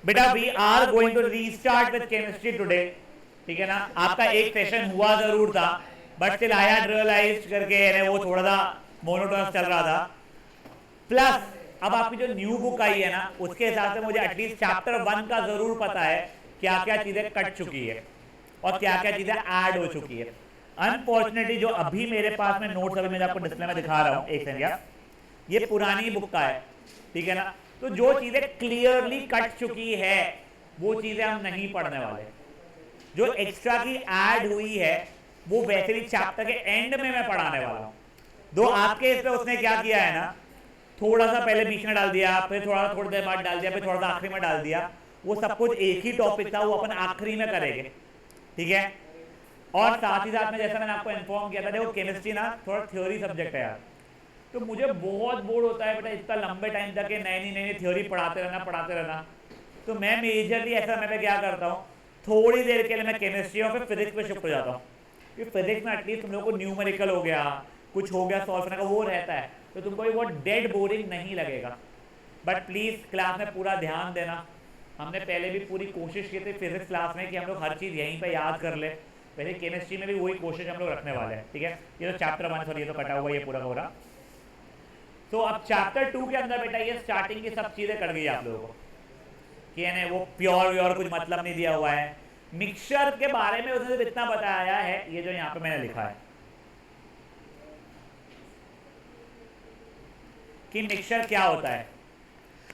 बेटा we are going to restart with chemistry today, ठीक है ना। आपका एक सेशन हुआ जरूर था, but still I had realised करके वो थोड़ा सा मोनोटोनस चल रहा था। प्लस अब आपकी जो न्यू बुक आई है ना, उसके हिसाब से मुझे एटलीस्ट चैप्टर 1 का जरूर पता है क्या क्या चीजें कट चुकी है और क्या क्या चीजें ऐड हो चुकी है। अनफॉर्चुनेटली जो अभी मेरे पास में नोट्स अभी मैं आपको डिस्प्ले में दिखा रहा हूँ, एक सेकंड, ये पुरानी बुक का है, ठीक है ना। तो जो चीजें क्लियरली कट चुकी है वो चीजें हम नहीं पढ़ने वाले। जो एक्स्ट्रा की ऐड हुई है वो वैसे भी चैप्टर के एंड में मैं पढ़ाने वाला हूँ। दो आपके इस पे उसने क्या किया है ना, थोड़ा सा पहले बीच में डाल दिया, फिर थोड़ा थोड़ी देर बाद डाल दिया, फिर थोड़ा सा आखिरी में डाल दिया। वो सब कुछ एक ही टॉपिक था, वो अपन आखिरी में करेंगे, ठीक है। और साथ ही साथ में जैसा मैंने आपको इन्फॉर्म किया था, देखो केमिस्ट्री ना थोड़ा थ्योरी सब्जेक्ट है यार, तो मुझे बहुत बोर होता है बेटा इतना लंबे टाइम तक नई नई थ्योरी पढ़ाते रहना। तो मैं मेजरली ऐसा मैं क्या करता हूँ, थोड़ी देर के लिए मैं केमिस्ट्री और फिर फिजिक्स पे शिफ्ट हो जाता हूँ, क्योंकि फिजिक्स में एटलीस्ट तुम लोगों को न्यूमेरिकल हो गया, कुछ हो गया सॉल्व करने का, वो रहता है, तो तुमको भी बहुत डेड बोरिंग नहीं लगेगा। बट प्लीज़ क्लास में पूरा ध्यान देना। हमने पहले भी पूरी कोशिश की थी फिजिक्स क्लास में कि हम लोग हर चीज़ यहीं पे याद कर ले, वैसे केमिस्ट्री में भी वही कोशिश हम लोग रखने वाले हैं, ठीक है। ये तो चैप्टर 1 सॉरी ये तो कटा हुआ ये पूरा पूरा। तो अब चैप्टर 2 के अंदर बेटा ये स्टार्टिंग की सब चीज़ें कर गई आप लोगों को कि यानी वो प्योर कुछ मतलब नहीं दिया हुआ है। मिक्सचर के बारे में उसने सिर्फ इतना बताया है, ये जो यहाँ पे मैंने लिखा है कि मिक्सचर क्या होता है।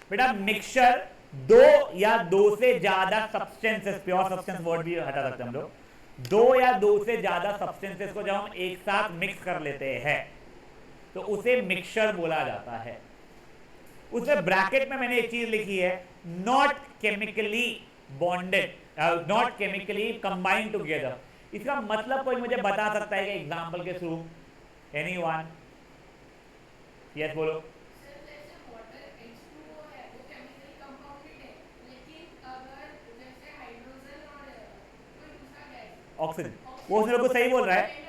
बेटा मिक्सचर दो या दो से ज्यादा सब्सटेंसेस, प्योर सब्सटेंस वर्ड भी हटा सकते हैं हम लोग, दो या दो से ज्यादा सब्सटेंसेस को जब हम एक साथ मिक्स कर लेते हैं तो उसे मिक्सचर बोला जाता है। उसमें ब्रैकेट में मैंने एक चीज लिखी है, not chemically bonded, not chemically combined together. इसका मतलब कोई मुझे बता सकता है कि एग्जांपल के थ्रू? एनीवन? यस बोलो। ऑक्सीजन, वो उसने बिल्कुल सही बोल रहा है,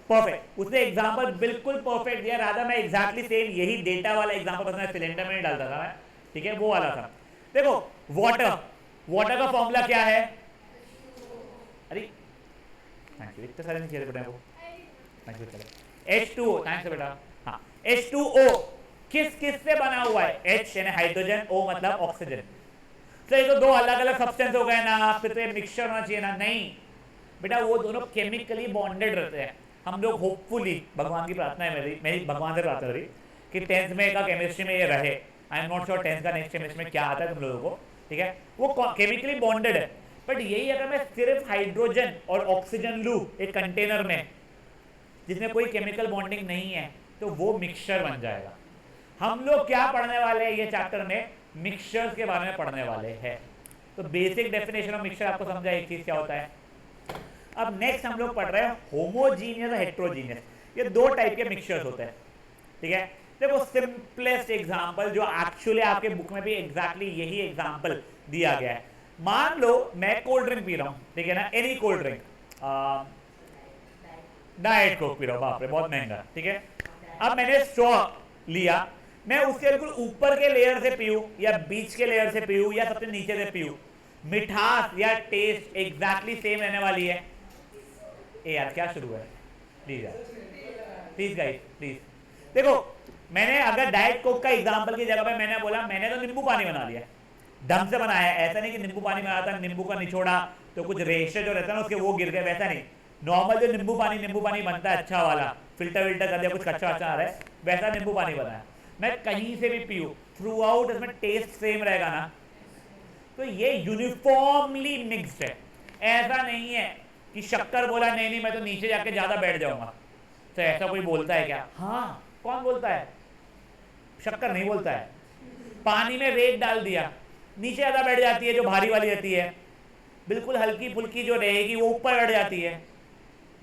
परफेक्ट, उसने एग्जांपल बिल्कुल परफेक्ट दिया। राधा मैं एग्जैक्टली सेम यही डेटा वाला एग्जांपल बस मैं सिलेंडर में नहीं डालता था मैं, ठीक है, वो वाला था। देखो वाटर, वाटर का फॉर्मूला क्या है? अरे थैंक यू, इतने सारे नहीं खेले बेटा वो, थैंक यू। H2O, थैंक्स बेटा। हाँ, H2O किस किस से बना हुआ है? H यानी हाइड्रोजन, O मतलब ऑक्सीजन। तो ये तो दो अलग अलग सब्सटेंस हो गए ना, फिर तो ये मिक्सचर होना चाहिए ना? नहीं बेटा, वो दोनों केमिकली बॉन्डेड रहते हैं। हम लोग होपफुली, भगवान की प्रार्थना है मेरी भगवान से प्रार्थना रही कि 10th में का केमिस्ट्री में ये रहे। I am not sure 10th का नेक्स्ट केमिस्ट्री में क्या आता है तुम लोगों को, ठीक है। वो केमिकली बॉन्डेड है, बट यही अगर मैं सिर्फ हाइड्रोजन और ऑक्सीजन लूँ एक कंटेनर में जिसमें कोई केमिकल बॉन्डिंग नहीं है तो वो मिक्सचर बन जाएगा। हम लोग क्या पढ़ने वाले हैं ये चैप्टर में? मिक्सचर्स के बारे में पढ़ने वाले हैं। तो बेसिक डेफिनेशन ऑफ मिक्सचर आपको समझा एक चीज क्या होता है। अब नेक्स्ट हम लोग पढ़ रहे हैं होमोजीनियस और हेट्रोजीनियस। ये दो टाइप के मिक्सचर्स होते हैं, ठीक है। देखो सिंपलेस्ट एग्जांपल जो एक्चुअली आपके बुक में भी एग्जैक्टली यही एग्जांपल दिया गया है। मान लो मैं कोल्ड ड्रिंक पी रहा हूँ, ठीक है ना, any cold drink, diet Coke P रहा हूँ, बाप रे बहुत महंगा, ठीक है। अब मैंने स्ट्रॉ लिया, मैं उसके बिल्कुल ऊपर के लेयर से पीऊं या बीच के लेयर से पीऊं या सबसे नीचे से पीऊं, मिठास या टेस्ट एग्जैक्टली सेम रहने वाली है। ए यार क्या शुरू है, प्लीज यार, प्लीज गाइस प्लीज। देखो मैंने अगर डाइट कोक का एग्जांपल की जगह पे मैंने बोला मैंने तो नींबू पानी बना लिया, ढंग से बनाया है, ऐसा नहीं कि नींबू पानी बनाया था नींबू का निचोड़ा तो कुछ रेशे जो रहता है ना उसके वो गिर गए, वैसा नहीं। नॉर्मल जो नींबू पानी बनता है अच्छा वाला, फिल्टर विल्टर कर दिया, कुछ कच्चा अच्छा आ रहा है, वैसा नींबू पानी बनाया। मैं कहीं से भी पीऊँ थ्रू आउट इसमें टेस्ट सेम रहेगा ना। तो ये यूनिफॉर्मली मिक्स्ड है, ऐसा नहीं है कि शक्कर बोला नहीं मैं तो नीचे जाके ज्यादा बैठ जाऊंगा। तो ऐसा कोई बोलता है क्या? हाँ कौन बोलता है? शक्कर नहीं बोलता है। पानी में रेत डाल दिया, नीचे ज्यादा बैठ जाती है जो भारी वाली रहती है, बिल्कुल हल्की फुल्की जो रहेगी वो ऊपर बैठ जाती है।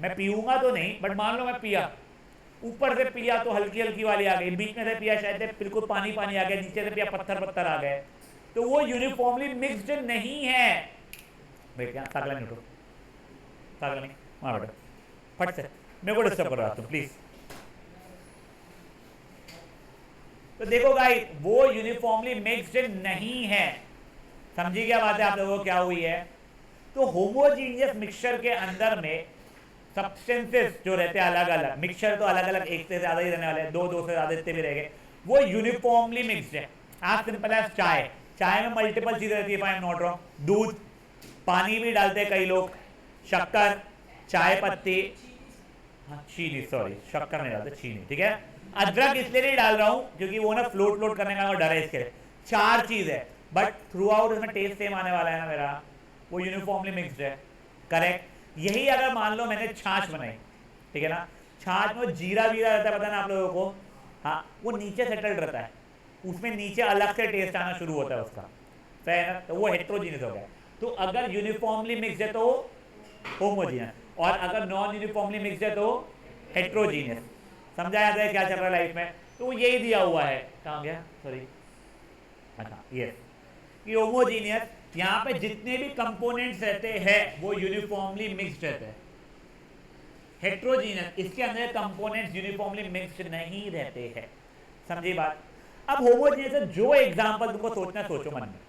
मैं पीऊंगा तो नहीं, बट मान लो मैं पिया, ऊपर से पिया तो हल्की हल्की वाली आ गई, बीच में से पिया शायद बिल्कुल पानी पानी आ गया, नीचे से पिया पत्थर पत्थर आ गए, तो वो यूनिफॉर्मली मिक्स्ड नहीं है। बेटा पागल नहीं उठो, पागल नहीं वहां बैठो, फट से मेरे को डिस्टर्ब कर रहा तुम प्लीज। तो देखो गाइस वो यूनिफॉर्मली मिक्स्ड नहीं है। समझी क्या बात है आप लोगों को क्या हुई है? तो होमोजीनियस मिक्सचर के अंदर में सब्सटेंसेस जो रहते हैं अलग अलग, मिक्सचर तो अलग अलग एक से ज्यादा ही रहने वाले हैं, दो से ज्यादा इतने भी रहेंगे, वो यूनिफॉर्मली मिक्स्ड है। आज सिंपल है चाय, चाय में मल्टीपल चीजें रहती है, if I am not wrong, दूध, पानी भी डालते हैं कई लोग, शक्कर, चाय पत्ती, हाँ चीनी, सॉरी शक्कर नहीं डालते, चीनी, ठीक है। अदरक इसलिए नहीं डाल रहा हूं क्योंकि वो ना फ्लोट करने का डर है इसके लिए। चार चीज है बट थ्रू आउट उसमें टेस्ट सेम आने वाला है ना मेरा, वो यूनिफॉर्मली मिक्स्ड है, करेक्ट। यही अगर मान लो मैंने छाछ बनाई, ठीक है ना, छाछ में जीरा वीरा रहता है, पता ना आप लोगों को, हाँ वो नीचे सेटल्ड रहता है, उसमें नीचे अलग से टेस्ट आना शुरू होता है उसका, सही है ना, तो वो हेट्रोजीनियस हो गया। तो अगर यूनिफॉर्मली मिक्स्ड है तो होमोजीनियस, और अगर नॉन यूनिफॉर्मली मिक्स्ड है तो हेट्रोजीनियस। समझा जाता है क्या चल रहा है लाइफ में? तो वो यही दिया हुआ है, कहाँ गया, सॉरी, अच्छा ये कि होमोजीनियस यहाँ पे जितने भी कंपोनेंट्स रहते हैं वो यूनिफॉर्मली मिक्स्ड रहते हैं। हेट्रोजीनियस इसके अंदर कंपोनेंट्स यूनिफॉर्मली मिक्स्ड नहीं रहते हैं। समझी बात? अब होमोजीनियस जो एग्जांपल तुमको सोचना, सोचो मन में,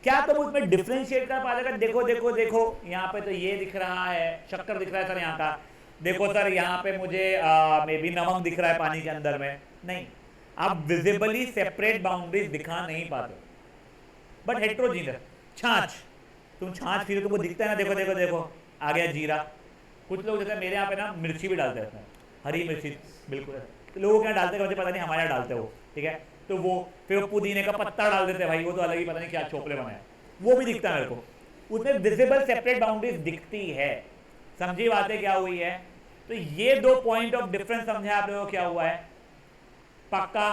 क्या तुम उसमें डिफरेंशिएट कर पा जाएगा? देखो देखो देखो यहाँ पे तो ये दिख रहा है, शक्कर दिख रहा है सर यहाँ का, देखो सर यहाँ पे मुझे मे बी नमक दिख रहा है पानी के अंदर में, नहीं, आप विजिबली सेपरेट बाउंड्रीज दिखा नहीं पाते। बट हेट्रोजीनियस, छाछ, तुम छाछ पी रहे तुमको दिखता है ना, देखो देखो देखो आ गया जीरा, कुछ लोग जैसे मेरे यहाँ पे ना मिर्ची भी डालते हैं, हरी मिर्ची, बिल्कुल लोगों क्या डालते हैं मुझे पता नहीं, हमारे यहाँ डालते हो, ठीक है, तो वो फिर पुदीने का पत्ता डाल देते हैं भाई, वो तो अलग ही पता नहीं क्या चोपड़े बनाए, वो भी दिखता है मेरे को, उसमें विजिबल सेपरेट बाउंड्रीज दिखती है। समझी बातें क्या हुई है? तो ये दो पॉइंट ऑफ डिफरेंस समझे आप लोगों को क्या हुआ है? पक्का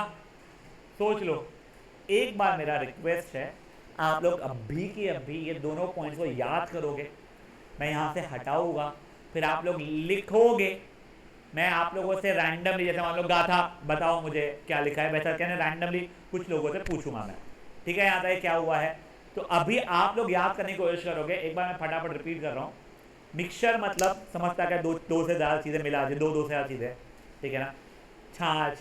सोच लो। एक बार मेरा रिक्वेस्ट है, आप लोग अभी की अभी ये दोनों पॉइंट्स को याद करोगे, मैं यहाँ से हटाऊंगा, फिर आप लोग लिखोगे, मैं आप लोगों से रैंडमली, जैसे मान लो गाथा बताओ मुझे क्या लिखा है, वैसा कहने रैंडमली कुछ लोगों से पूछूंगा मैं, ठीक है, यहाँ तक क्या हुआ है। तो अभी आप लोग याद करने की कोशिश करोगे, एक बार मैं फटाफट रिपीट कर रहा हूँ। मिक्सचर मतलब समझता क्या, दो से ज़्यादा चीज़ें मिला दी, दो से ज़्यादा चीज़ें, ठीक है ना, छाछ,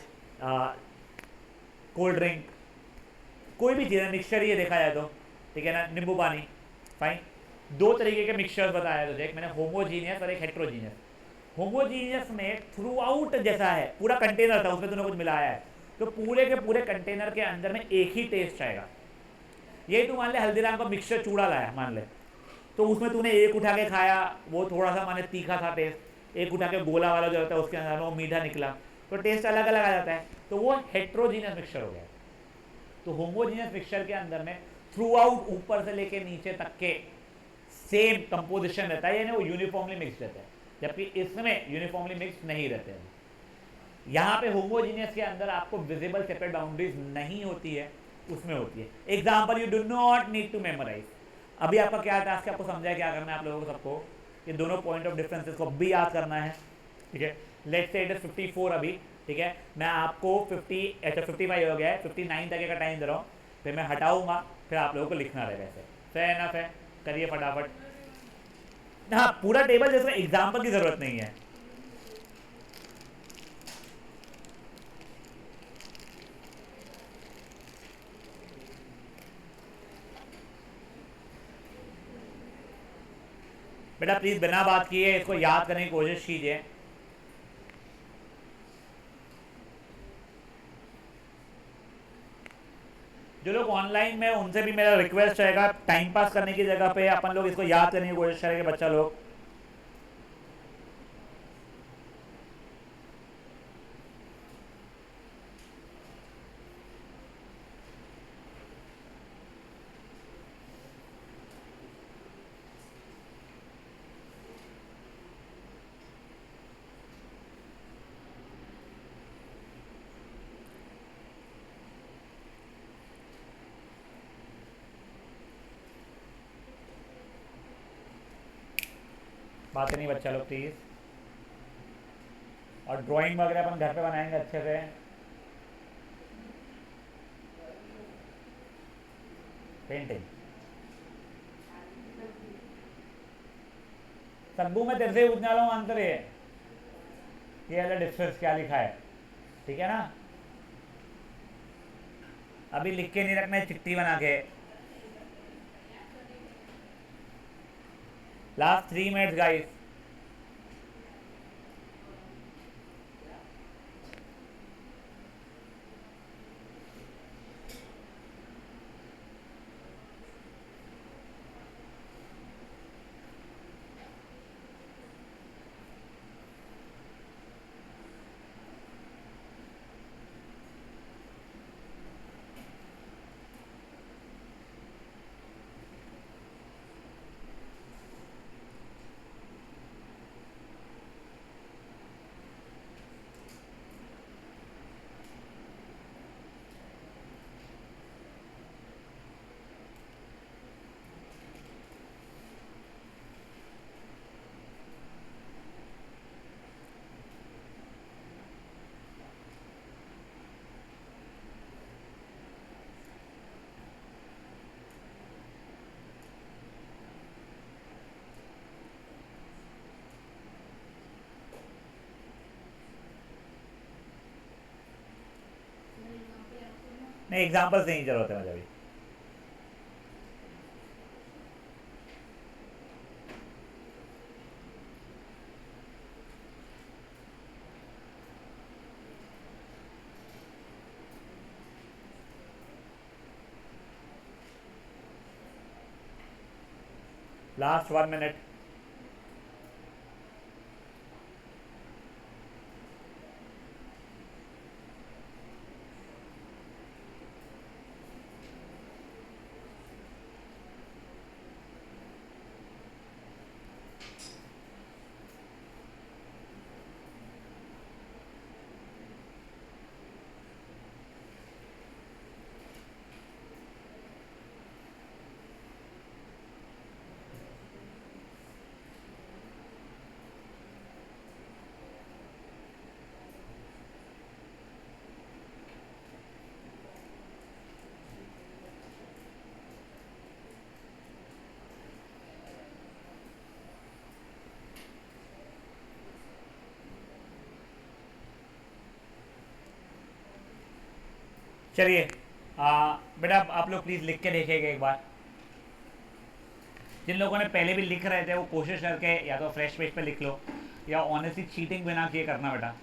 कोल्ड ड्रिंक, कोई भी चीज़ है मिक्सचर ही है देखा जाए तो, ठीक है ना, नींबू पानी, फाइन। दो तरीके के मिक्सचर बताया तुझे, एक मैंने होमोजीनियस और एक हेट्रोजीनियस। होमोजीनियस में थ्रू आउट जैसा है, पूरा कंटेनर था उसमें तूने कुछ मिलाया है, तो पूरे के पूरे कंटेनर के अंदर में एक ही टेस्ट आएगा। यही तू मान ले हल्दीराम का मिक्सचर चूड़ा लाया मान ले, तो उसमें तूने एक उठा के खाया, वो थोड़ा सा माने तीखा था टेस्ट, एक उठा के गोला वाला जो होता है उसके अंदर वो मीठा निकला, तो टेस्ट अलग अलग आ जाता है, तो वो हेट्रोजीनियस मिक्सचर हो गया। तो होमोजीनियस मिक्सचर के अंदर में थ्रू आउट ऊपर से लेके नीचे तक के सेम कंपोजिशन रहता है, यानी वो यूनिफॉर्मली मिक्स रहता है, जबकि इसमें यूनिफॉर्मली मिक्स नहीं रहते हैं। यहाँ पे होमोजीनियस के अंदर आपको विजिबल सेपरेट बाउंड्रीज नहीं होती है, उसमें होती है। Example, you do not need to memorise. अभी आपका क्या टास्क है, आपको समझा है क्या करना है आप लोगों को सबको, ये दोनों पॉइंट ऑफ डिफरेंसेस को भी याद करना है, ठीक है। लेट्स से इट इज 54 अभी, ठीक है, मैं आपको 55 हो गया है, 59 तक का टाइम दे रहा हूँ, फिर मैं हटाऊंगा, फिर आप लोगों को लिखना रहेगा ऐसे, फेयर एनफ है, करिए फटाफट। हाँ पूरा टेबल जिसमें एग्जाम्पल की जरूरत नहीं है। बेटा प्लीज बिना बात किए इसको याद करने की कोशिश कीजिए। जो लोग ऑनलाइन में उनसे भी मेरा रिक्वेस्ट रहेगा, टाइम पास करने की जगह पे अपन लोग इसको याद करने की कोशिश करेंगे बच्चा लोग। बातें नहीं बच्चा लोग प्लीज। और ड्राइंग वगैरह अपन घर पे बनाएंगे अच्छे से। पेंटिंग सब्बू में तेरे से पूछने वाला हूँ, आंसर ये वाला डिफरेंस क्या लिखा है, ठीक है ना। अभी लिख के नहीं रखना है, चिट्ठी बना के। Last 3 minutes guys. नहीं, एग्जाम्पल्स नहीं जरूरत है मुझे अभी। Last 1 minute. चलिए, बेटा आप लोग प्लीज़ लिख के देखिएगा एक बार। जिन लोगों ने पहले भी लिख रहे थे वो कोशिश करके या तो फ्रेश पेज पे लिख लो, या ऑनेस्टली चीटिंग बिना किए करना बेटा।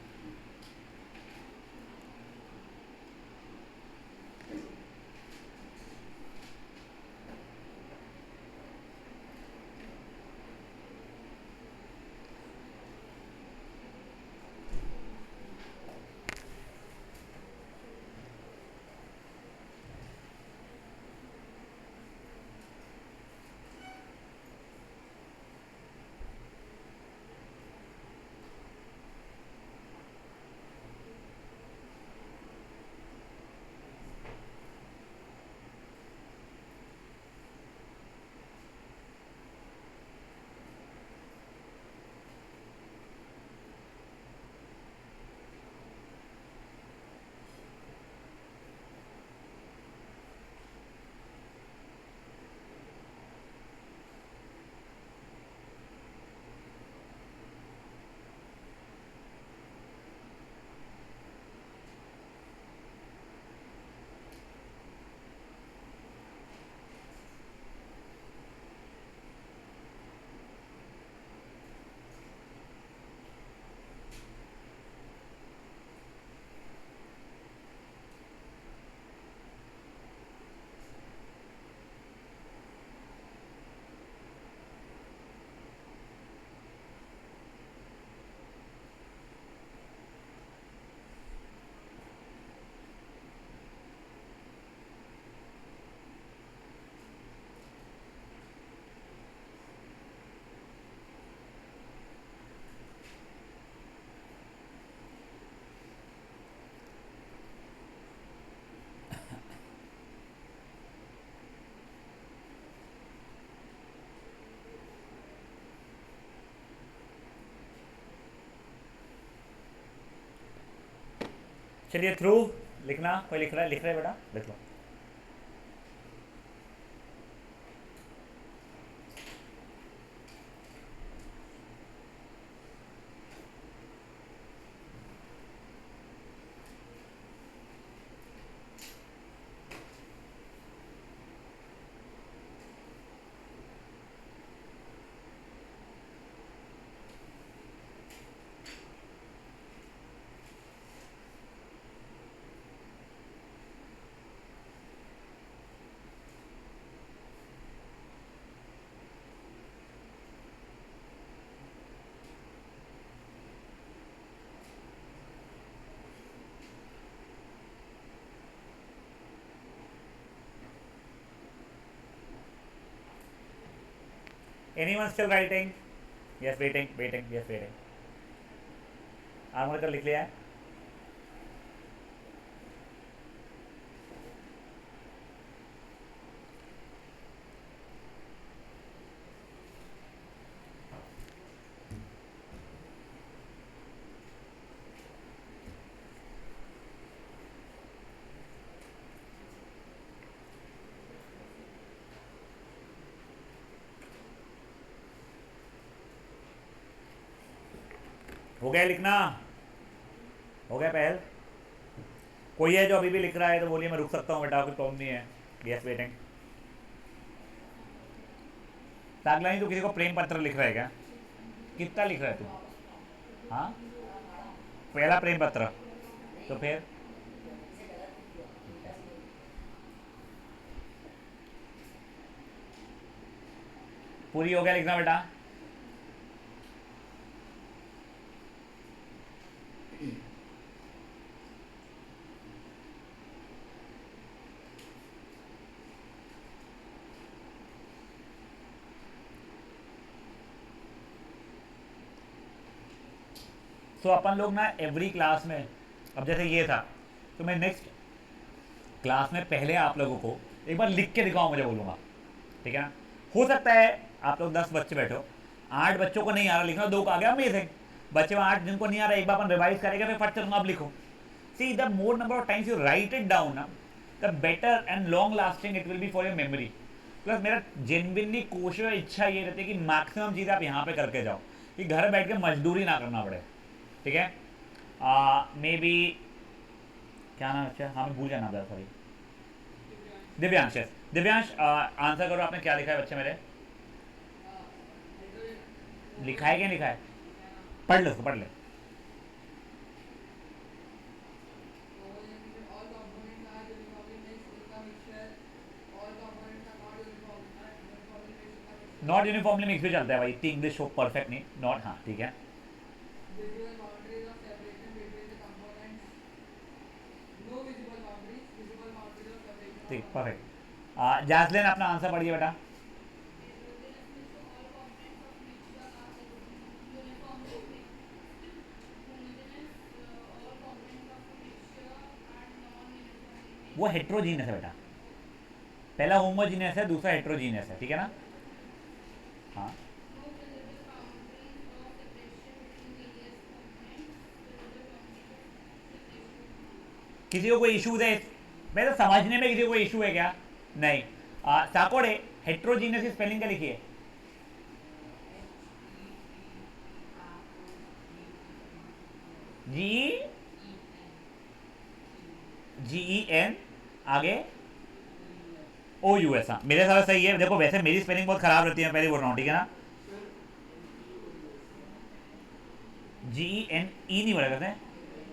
चलिए थ्रू लिखना। कोई लिख रहा है? लिख रहे बेटा, लिख लो। Anyone still writing? Yes, waiting waiting, yes waiting. आर्मोनिकर लिख लिया है? हो गया लिखना? हो गया पहल? कोई है जो अभी भी लिख रहा है तो बोलिए, मैं रुक सकता हूँ बेटा, कोई प्रॉब्लम नहीं है। Yes waiting. तागलानी तो किसी को प्रेम पत्र लिख रहा है क्या? कितना लिख रहा है तू? हाँ, पहला प्रेम पत्र। तो फिर पूरी हो गया लिखना बेटा? तो अपन लोग ना एवरी क्लास में, अब जैसे ये था, तो मैं नेक्स्ट क्लास में पहले आप लोगों को एक बार लिख के दिखाओ, मुझे बोलूँगा, ठीक है ना? हो सकता है आप लोग 10 बच्चे बैठो, 8 बच्चों को नहीं आ रहा लिखना, 2 को आ गया, अमेजिंग। बच्चे में 8 जिनको नहीं आ रहा, एक बार अपन रिवाइज करेंगे, फिर फट चलूँगा, आप लिखो। See, the more number of times you write it down ना, the better and long lasting it will be for your memory. Plus मेरा जेनविनली कोशिश और इच्छा ये रहती है कि मैक्सिमम चीज़ आप यहाँ पे करके जाओ, कि घर बैठ के मजदूरी ना करना पड़े, ठीक है? मे बी क्या नाम? अच्छा हाँ, मैं भूल जाना था, sorry. Divyansh, yes. Divyansh, answer करो, आपने क्या लिखा है बच्चे मेरे? लिखा है क्या लिखा है? पढ़ लो उसको, पढ़ ले। नॉट यूनिफॉर्मली मिक्स भी चलता है भाई, इतनी इंग्लिश हो परफेक्ट नहीं, नॉट, हाँ ठीक है। ठीक, परफेक्ट। जैस्लिन, अपना आंसर पढ़िए बेटा। वो हेट्रोजीनियस है बेटा, पहला होमोजीनियस है, दूसरा हेट्रोजीनियस है, ठीक है ना? हाँ, किसी को कोई इशूज है? मैं तो समझने में किसी को कोई इशू है क्या? नहीं। साकोड़े, हेट्रोजीनियस की स्पेलिंग क्या लिखी है? GEN, आगे OUS। हाँ, मेरे साथ सही है। देखो वैसे मेरी स्पेलिंग बहुत खराब रहती है, पहले बोल रहा हूँ, ठीक है ना? GENE नहीं बोला करते हैं,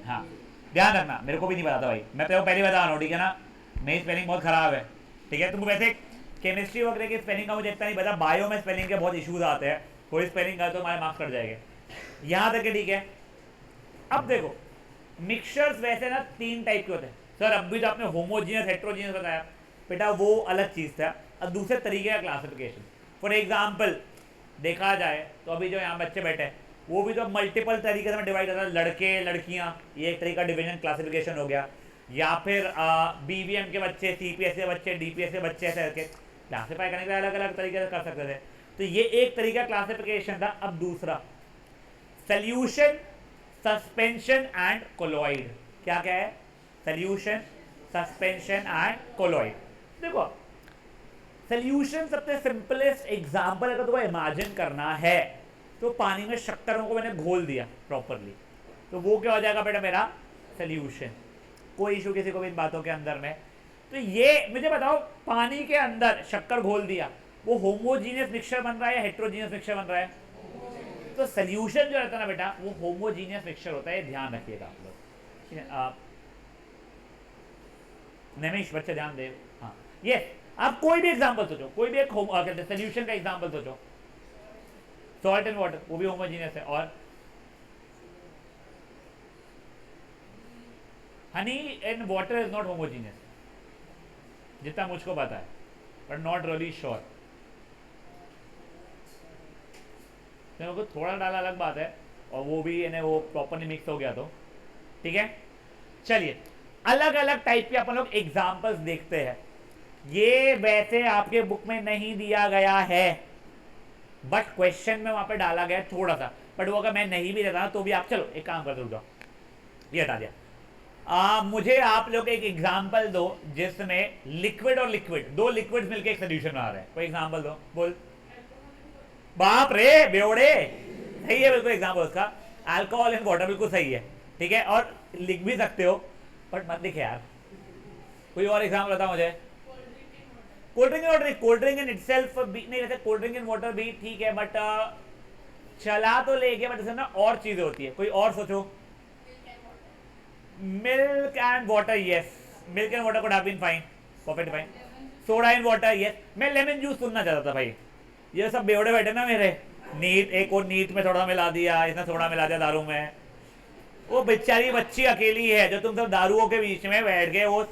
हाँ। ध्यान रखना, मेरे को भी नहीं पता था भाई, मैं तो पहले बता रहा हूँ, ठीक है ना? मेरी स्पेलिंग बहुत खराब है, ठीक है? तुमको वैसे केमिस्ट्री वगैरह की स्पेलिंग का मुझे इतना नहीं पता, बायो में स्पेलिंग के बहुत इशूज आते हैं, कोई स्पेलिंग का तो हमारे मार्क्स कट जाएंगे। यहाँ तक ठीक है। अब देखो, मिक्सचर्स वैसे ना 3 टाइप के होते हैं सर। अब भी जो आपने होमोजीनियस हेट्रोजीनियस बताया बेटा, वो अलग चीज़ था, अब दूसरे तरीके का क्लासिफिकेशन। फॉर एग्जाम्पल देखा जाए तो अभी जो यहाँ बच्चे बैठे हैं, वो भी तो मल्टीपल तरीके से डिवाइड होता है, लड़के लड़कियाँ, ये एक तरीका डिवीजन क्लासिफिकेशन हो गया। या फिर BVM के बच्चे, CPS के बच्चे, DPS के बच्चे, ऐसे करके क्लासीफाई करने के अलग अलग तरीके से कर सकते थे। तो ये एक तरीका क्लासिफिकेशन था। अब दूसरा, सोल्यूशन, सस्पेंशन एंड कोलॉइड। क्या क्या है? Solution, suspension and colloid. देखो, सोल्यूशन सबसे सिंपलेस्ट एग्जांपल अगर तुमको इमेजिन करना है तो पानी में शक्करों को मैंने घोल दिया प्रॉपरली, तो वो क्या हो जाएगा बेटा मेरा? सोल्यूशन। कोई इशू किसी को भी इन बातों के अंदर में? तो ये मुझे बताओ, पानी के अंदर शक्कर घोल दिया, वो होमोजीनियस मिक्सचर बन रहा है या हेट्रोजीनियस मिक्सचर बन रहा है? तो सोल्यूशन जो रहता है ना बेटा, वो होमोजीनियस मिक्सचर होता है, ध्यान रखिएगा आप लोग, ठीक है? नमेश बच्चे ध्यान दे। हाँ, ये आप कोई भी एग्जांपल सोचो, कोई भी एक सोल्यूशन का एग्जांपल सोचो। सॉल्ट एंड वाटर, वो भी होमोजीनियस है। और honey and water is not homogeneous, जितना मुझको पता है, बट नॉट रियली श्योर। मेरे को थोड़ा डाला अलग बात है, और वो भी यानी वो प्रॉपरली मिक्स हो गया तो ठीक है। चलिए अलग अलग टाइप के अपन लोग एग्जाम्पल्स देखते हैं। ये वैसे आपके बुक में नहीं दिया गया है, बट क्वेश्चन में वहां पे डाला गया थोड़ा सा, बट वो अगर मैं नहीं भी देता तो भी आप, चलो एक काम कर दो, ये हटा दिया। मुझे आप लोग एक एग्जाम्पल दो जिसमें लिक्विड और लिक्विड, दो लिक्विड मिलके एक सोल्यूशन बना रहे हैं, कोई एग्जाम्पल दो। बोल, बाप रे बेवड़े, सही है बिल्कुल एग्जाम्पल उसका, अल्कोहल एंड वाटर, बिल्कुल सही है, ठीक है, और लिख भी सकते हो बट मत लिखे यार। कोई और एग्जाम्पल बताओ मुझे। Cold drink and water, cold drink in itself भी नहीं रहता, कोल्ड ड्रिंक एंड वाटर भी ठीक है, बट चला तो ले गया, बट इसमें ना और चीजें होती है, कोई और सोचो। Milk and water, yes, milk and water could have been fine, perfect fine. Soda and water, yes. मैं लेमन जूस सुनना चाहता था भाई, ये सब बेवड़े बैठे ना मेरे, नीट एक और नीट में थोड़ा मिला दिया, इसने थोड़ा मिला दिया दारू में। वो बेचारी बच्ची अकेली है जो तुम सब दारुओं के बीच में बैठ गए, वो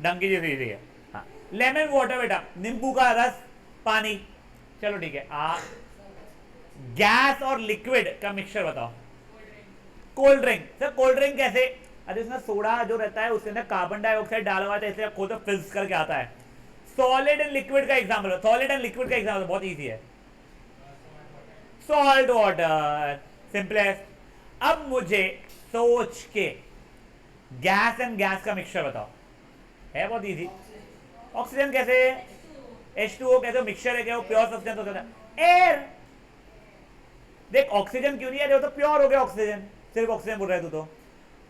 ढंग की चीज है। हाँ, लेमन वाटर बेटा, नींबू का रस, पानी, चलो ठीक है। गैस और लिक्विड का मिक्सचर बताओ। Cold drink, sir cold drink कैसे? अरे इसमें सोडा जो रहता है उसके अंदर कार्बन डाइऑक्साइड डाला हुआ है, इसलिए खुद तो फिल्स करके आता है। सॉलिड एंड लिक्विड का एग्जांपल, सॉलिड एंड लिक्विड का एग्जांपल बहुत इजी है, सॉल्ट वाटर, सिंपलेस्ट। अब मुझे सोच के गैस एंड गैस का मिक्सचर बताओ, है बहुत इजी। ऑक्सीजन कैसे? H2O कैसे मिक्सचर है क्या? वो प्योर सब्सटेंस होता है। एयर, देख ऑक्सीजन क्यों नहीं है, वो तो प्योर हो गया ऑक्सीजन, सिर्फ ऑक्सीजन बोल रहा है तू तो।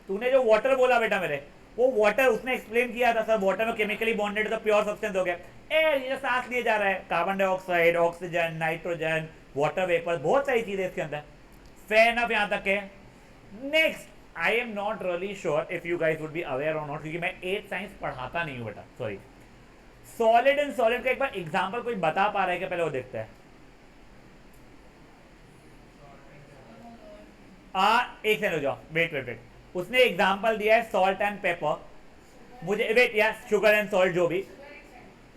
तूने जो वाटर बोला बेटा मेरे, वो वाटर उसने एक्सप्लेन किया था सर, वाटर में केमिकली बॉन्डेड तो प्योर सब्सटेंस हो गया। एयर ये सांस लिए जा रहा है, carbon dioxide, oxygen, nitrogen, water vapour, बहुत सारी चीजें इसके अंदर। फेयर एनफ यहां तक है। Next, I am not really sure if you guys would be aware और नॉट, क्योंकि मैं 8th साइंस पढ़ाता नहीं हूं बेटा, सॉरी। सॉलिड एंड सॉलिड का एक बार एग्जांपल कोई बता पा रहा है कि? पहले वो देखते हैं। एक सेकंड हो जाओ, वेट वेट वेट, उसने एग्जांपल दिया है सॉल्ट एंड पेपर, मुझे वेट या शुगर एंड सॉल्ट, जो भी,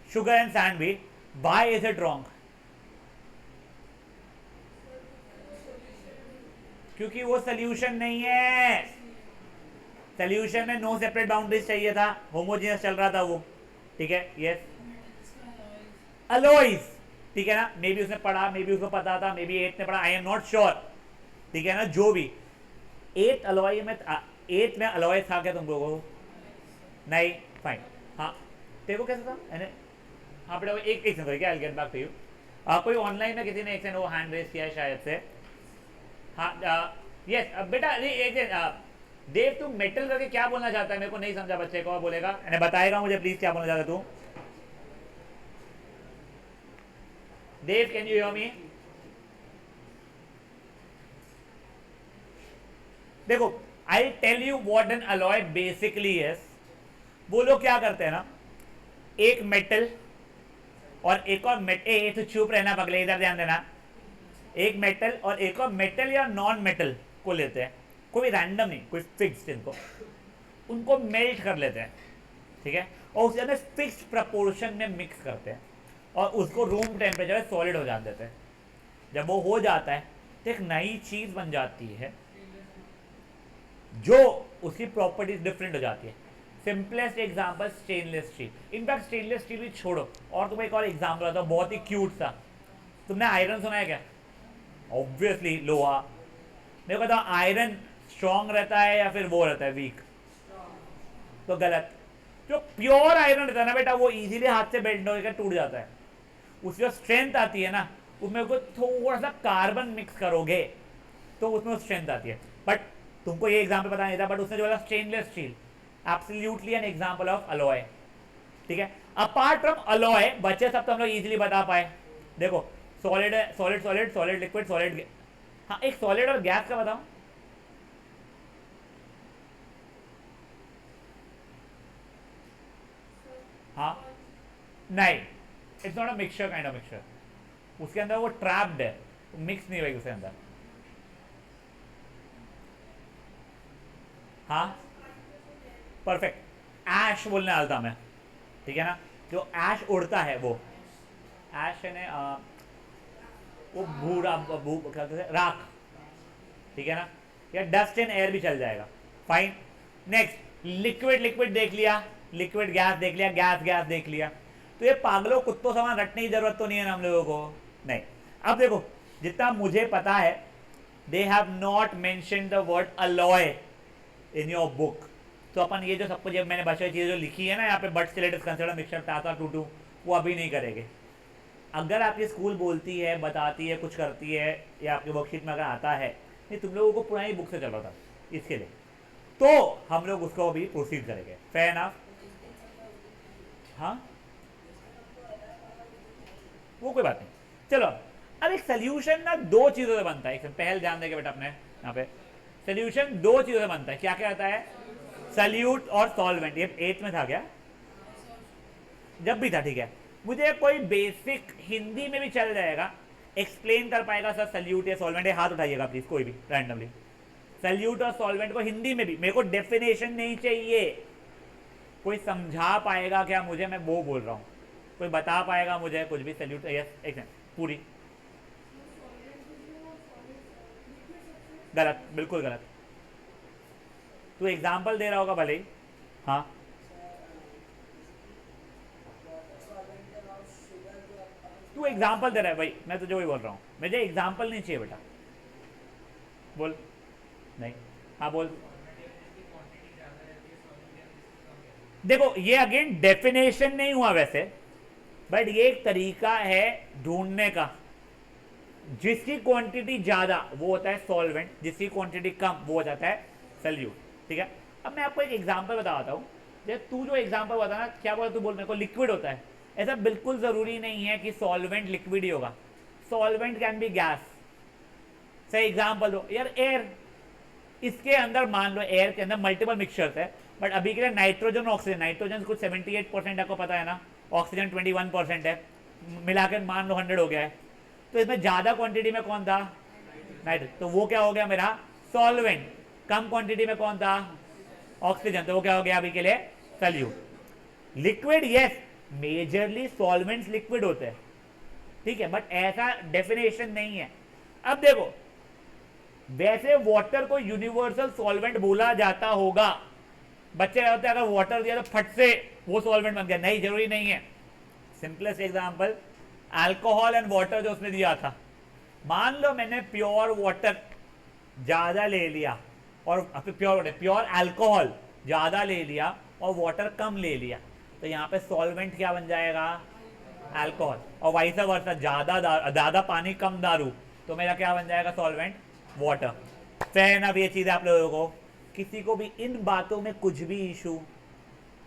शुगर एंड सैंड भी। Why is it wrong? क्योंकि वो सोल्यूशन नहीं है, सोल्यूशन में नो सेपरेट बाउंड्रीज चाहिए था, होमोजेनियस चल रहा था वो, ठीक है, यस। अलॉयज, ठीक है ना, मे बी उसने पढ़ा, मे बी उसको पता था, मे बी 8th ने पढ़ा, आई एम नॉट श्योर, ठीक है ना, जो भी। 8th अलॉय में, 8th में अलॉय था क्या तुम लोगों को? नहीं, फाइन। हाँ, तेरे को कैसा था? हाँ बेटा, एक एक सेकंड, क्या, I will get back to you. कोई ऑनलाइन में किसी ने एक सेकंड वो हैंड रेज किया है शायद से। हाँ, यस बेटा, एक देव तू मेटल करके क्या बोलना चाहता है? मेरे को नहीं समझा, बच्चे को बोलेगा, बताएगा मुझे प्लीज क्या बोलना चाहता है तू। Dev, can you hear me? देखो, I tell you what an alloy basically is. वो लोग क्या करते हैं ना, एक मेटल और एक और मेटल, तो चुप रहना पगले, इधर ध्यान देना। एक मेटल और एक और मेटल या नॉन मेटल को लेते हैं, कोई रैंडम नहीं, कोई फिक्स्ड, इनको उनको मेल्ट कर लेते हैं, ठीक है, और उसके अंदर फिक्स्ड प्रपोर्शन में मिक्स करते हैं और उसको रूम टेम्परेचर सॉलिड हो जाने देते हैं। जब वो हो जाता है तो एक नई चीज बन जाती है जो उसकी प्रॉपर्टीज डिफरेंट हो जाती है। Simplest example stainless steel, in fact stainless steel भी छोड़ो, और तुम्हें एक और एग्जांपल आता हूं, बहुत ही क्यूट सा। तुमने आयरन सुना है क्या? ऑब्वियसली लोहा। मेरे को बताओ, आयरन स्ट्रॉन्ग रहता है या फिर वो रहता है वीक? तो गलत। जो प्योर आयरन रहता है ना बेटा, वो इजीली हाथ से बेंड होकर टूट जाता है, उसकी जो स्ट्रेंथ आती है ना, उसमें को थोड़ा सा कार्बन मिक्स करोगे तो उसमें स्ट्रेंथ आती है। बट तुमको ये एग्जांपल पता नहीं था, बट उसने जो बोला stainless steel, absolutely an example of alloy, ठीक है। अपार्ट फ्रॉम अलॉय बचे सब तो हम लोग इजीली बता पाए। देखो, सॉलिड है, solid solid, solid liquid, solid. हाँ, एक सॉलिड और गैस का बताओ। हाँ, नहीं, it's not a mixture, kind of mixture, उसके अंदर वो ट्रैप्ड है, मिक्स नहीं होगी उसके अंदर। हाँ, परफेक्ट, ऐश बोलने वाला था मैं, ठीक है ना, जो ऐश उड़ता है वो ऐश है ना, वो भूरा क्या कहते हैं, राख, ठीक है ना, या डस्ट इन एयर भी चल जाएगा, फाइन। नेक्स्ट लिक्विड, लिक्विड देख लिया, लिक्विड गैस देख लिया, गैस गैस देख लिया। तो ये पागलों कुत्तों सामान रटने की जरूरत तो नहीं है ना हम लोगों को, नहीं। अब देखो जितना मुझे पता है, they have not mention the word alloy in your book. तो अपन ये जो सब कुछ मैंने बची चीजें जो लिखी है ना यहाँ पे, बट स्टिल कंसिडर मिक्सचर टाटा टू, वो अभी नहीं करेंगे। अगर आपकी स्कूल बोलती है, बताती है, कुछ करती है, या आपकी वर्कशीट में अगर आता है, नहीं तुम लोगों को पुरानी बुक से चलो था इसके लिए, तो हम लोग उसको अभी प्रोसीड करेंगे, फेयर ना। हाँ वो कोई बात नहीं, चलो। अब एक सोल्यूशन ना दो चीजों से बनता है, एक पहल ध्यान देंगे बेटा अपने यहाँ पे, सोल्यूशन दो चीजों से बनता है, क्या क्या आता है, सल्यूट और सॉल्वेंट। ये एथ में था क्या, जब भी था, ठीक है। मुझे कोई बेसिक हिंदी में भी चल जाएगा, एक्सप्लेन कर पाएगा सर सल्यूट या सॉल्वेंट, हाथ उठाइएगा प्लीज कोई भी रैंडमली। सल्यूट और सॉल्वेंट को हिंदी में भी, मेरे को डेफिनेशन नहीं चाहिए, कोई समझा पाएगा क्या मुझे, मैं वो बोल रहा हूँ, कोई बता पाएगा मुझे कुछ भी सल्यूट, यस एक पूरी गलत, बिल्कुल गलत। तू एग्जाम्पल दे रहा होगा भले ही, हाँ तू एग्जाम्पल दे रहा है भाई, मैं तुझे वही बोल रहा हूँ, मुझे एग्जाम्पल नहीं चाहिए बेटा, बोल। नहीं, हाँ बोल। देखो ये अगेन डेफिनेशन नहीं हुआ वैसे, बट ये एक तरीका है ढूंढने का। जिसकी क्वांटिटी ज्यादा वो होता है सॉल्वेंट, जिसकी क्वांटिटी कम वो हो जाता है सल्यूट, ठीक है। अब मैं आपको एक एग्जांपल बताता हूँ, जैसे तू जो एग्जांपल बता ना, क्या बोला तू, बोल मेरे को लिक्विड होता है, ऐसा बिल्कुल जरूरी नहीं है कि सॉल्वेंट लिक्विड ही होगा, सॉल्वेंट कैन बी गैस। सही एग्जांपल दो यार, एयर, इसके अंदर मान लो एयर के अंदर मल्टीपल मिक्सचर्स है, बट अभी के लिए नाइट्रोजन और ऑक्सीजन, नाइट्रोजन कुछ 78% आपको पता है ना, ऑक्सीजन 21% है, मिलाकर मान लो 100 हो गया है, तो इसमें ज्यादा क्वांटिटी में कौन था, नाइट्रोजन, तो वो क्या हो गया मेरा सॉल्वेंट। कम क्वांटिटी में कौन था, ऑक्सीजन, तो वो क्या हो गया अभी के लिए solute. Liquid yes, majorly solvents liquid होते हैं, ठीक है, बट ऐसा डेफिनेशन नहीं है। अब देखो वैसे वाटर को यूनिवर्सल सॉल्वेंट बोला जाता होगा, बच्चे होते हैं अगर वाटर दिया तो फट से वो सॉल्वेंट बन गया, नहीं जरूरी नहीं है। Simplest example alcohol and water जो उसने दिया था, मान लो मैंने प्योर वाटर ज्यादा ले लिया, और प्योर अल्कोहल ज्यादा ले लिया और वाटर कम ले लिया, तो यहाँ पे सॉल्वेंट क्या बन जाएगा, अल्कोहल। और वाइस वर्सा, ज्यादा पानी कम दारू, तो मेरा क्या बन जाएगा सॉल्वेंट, वाटर। फैन। अब ये चीज आप लोगों को, किसी को भी इन बातों में कुछ भी इशू,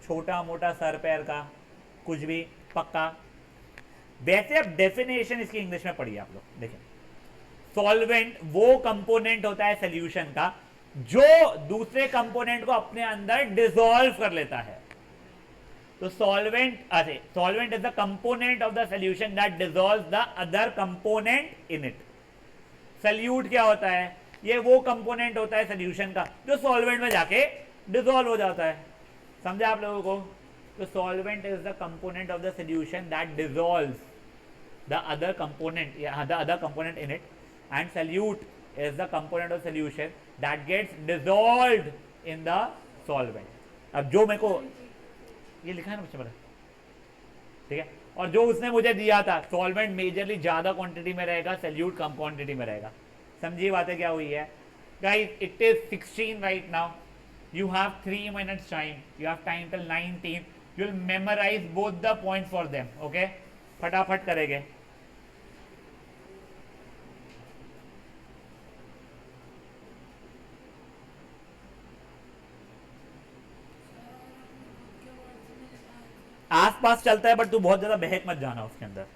छोटा मोटा सर पैर का कुछ भी, पक्का। वैसे अब डेफिनेशन इसकी इंग्लिश में पढ़िए आप लोग, देखिए सॉल्वेंट वो कंपोनेंट होता है सोल्यूशन का जो दूसरे कंपोनेंट को अपने अंदर डिसॉल्व कर लेता है। तो सॉल्वेंट, अरे solvent is the component of the solution that dissolves the other component in it. Solute क्या होता है, ये वो कंपोनेंट होता है सोल्यूशन का जो सॉल्वेंट में जाके डिसॉल्व हो जाता है, समझे आप लोगों को। तो solvent is the component of the solution that dissolves the other component, yeah, the other component in it, and solute is the component of solution that gets dissolved in the solvent. अब जो मेरे को ये लिखा है ना मुझे पता, ठीक है, और जो उसने मुझे दिया था सॉल्वेंट मेजरली ज्यादा क्वांटिटी में रहेगा, सल्यूट कम क्वांटिटी में रहेगा। समझिए बातें क्या हुई है guys. It is 16 right now, you have 3 minutes time, you have time till 19, you'll memorize both the points for them, okay, फटाफट करेंगे। आसपास चलता है बट तू बहुत ज्यादा बहक मत जाना उसके अंदर।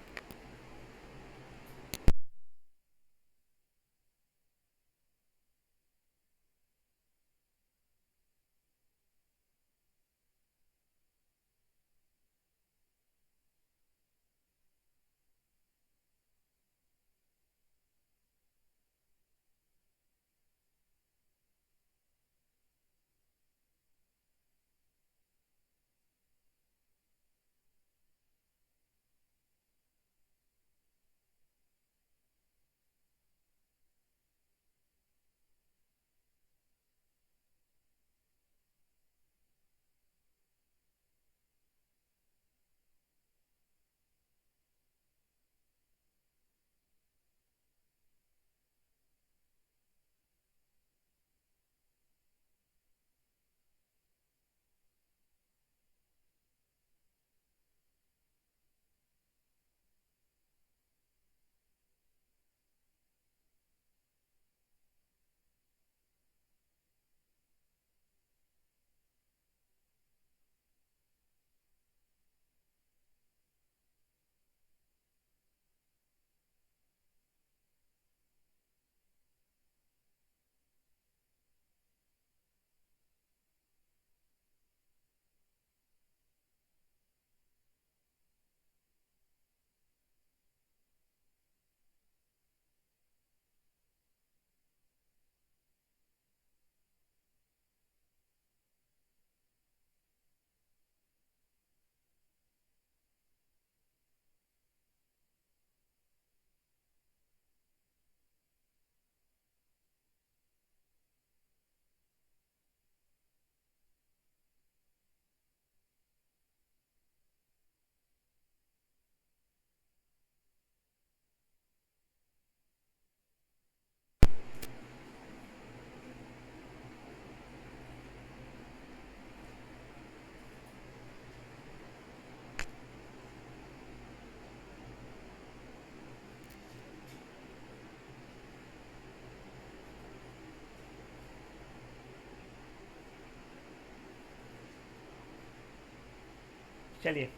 चलिए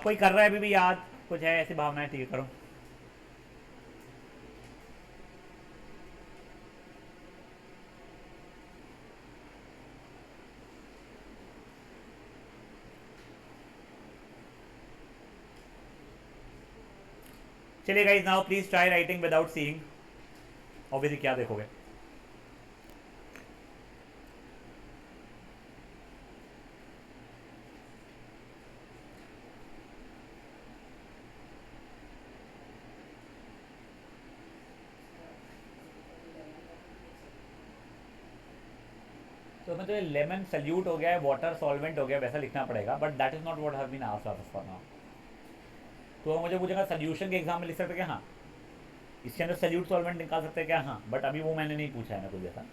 कोई कर रहा है अभी भी याद, कुछ है ऐसी भावनाएं, ठीक है करो। चलिए guys, now please try writing without seeing. Obviously क्या देखोगे? तो मतलब लेमन सल्यूट हो गया है, वाटर सॉल्वेंट हो गया, वैसा लिखना पड़ेगा, but that is not what have been asked for now. तो मुझे पूछेगा सोल्यूशन के एग्जाम में लिख सकते क्या? हाँ, इसके अंदर सल्यूट सॉल्वेंट निकाल सकते हैं क्या? हाँ, बट अभी वो मैंने नहीं पूछा है ना कुछ ऐसा।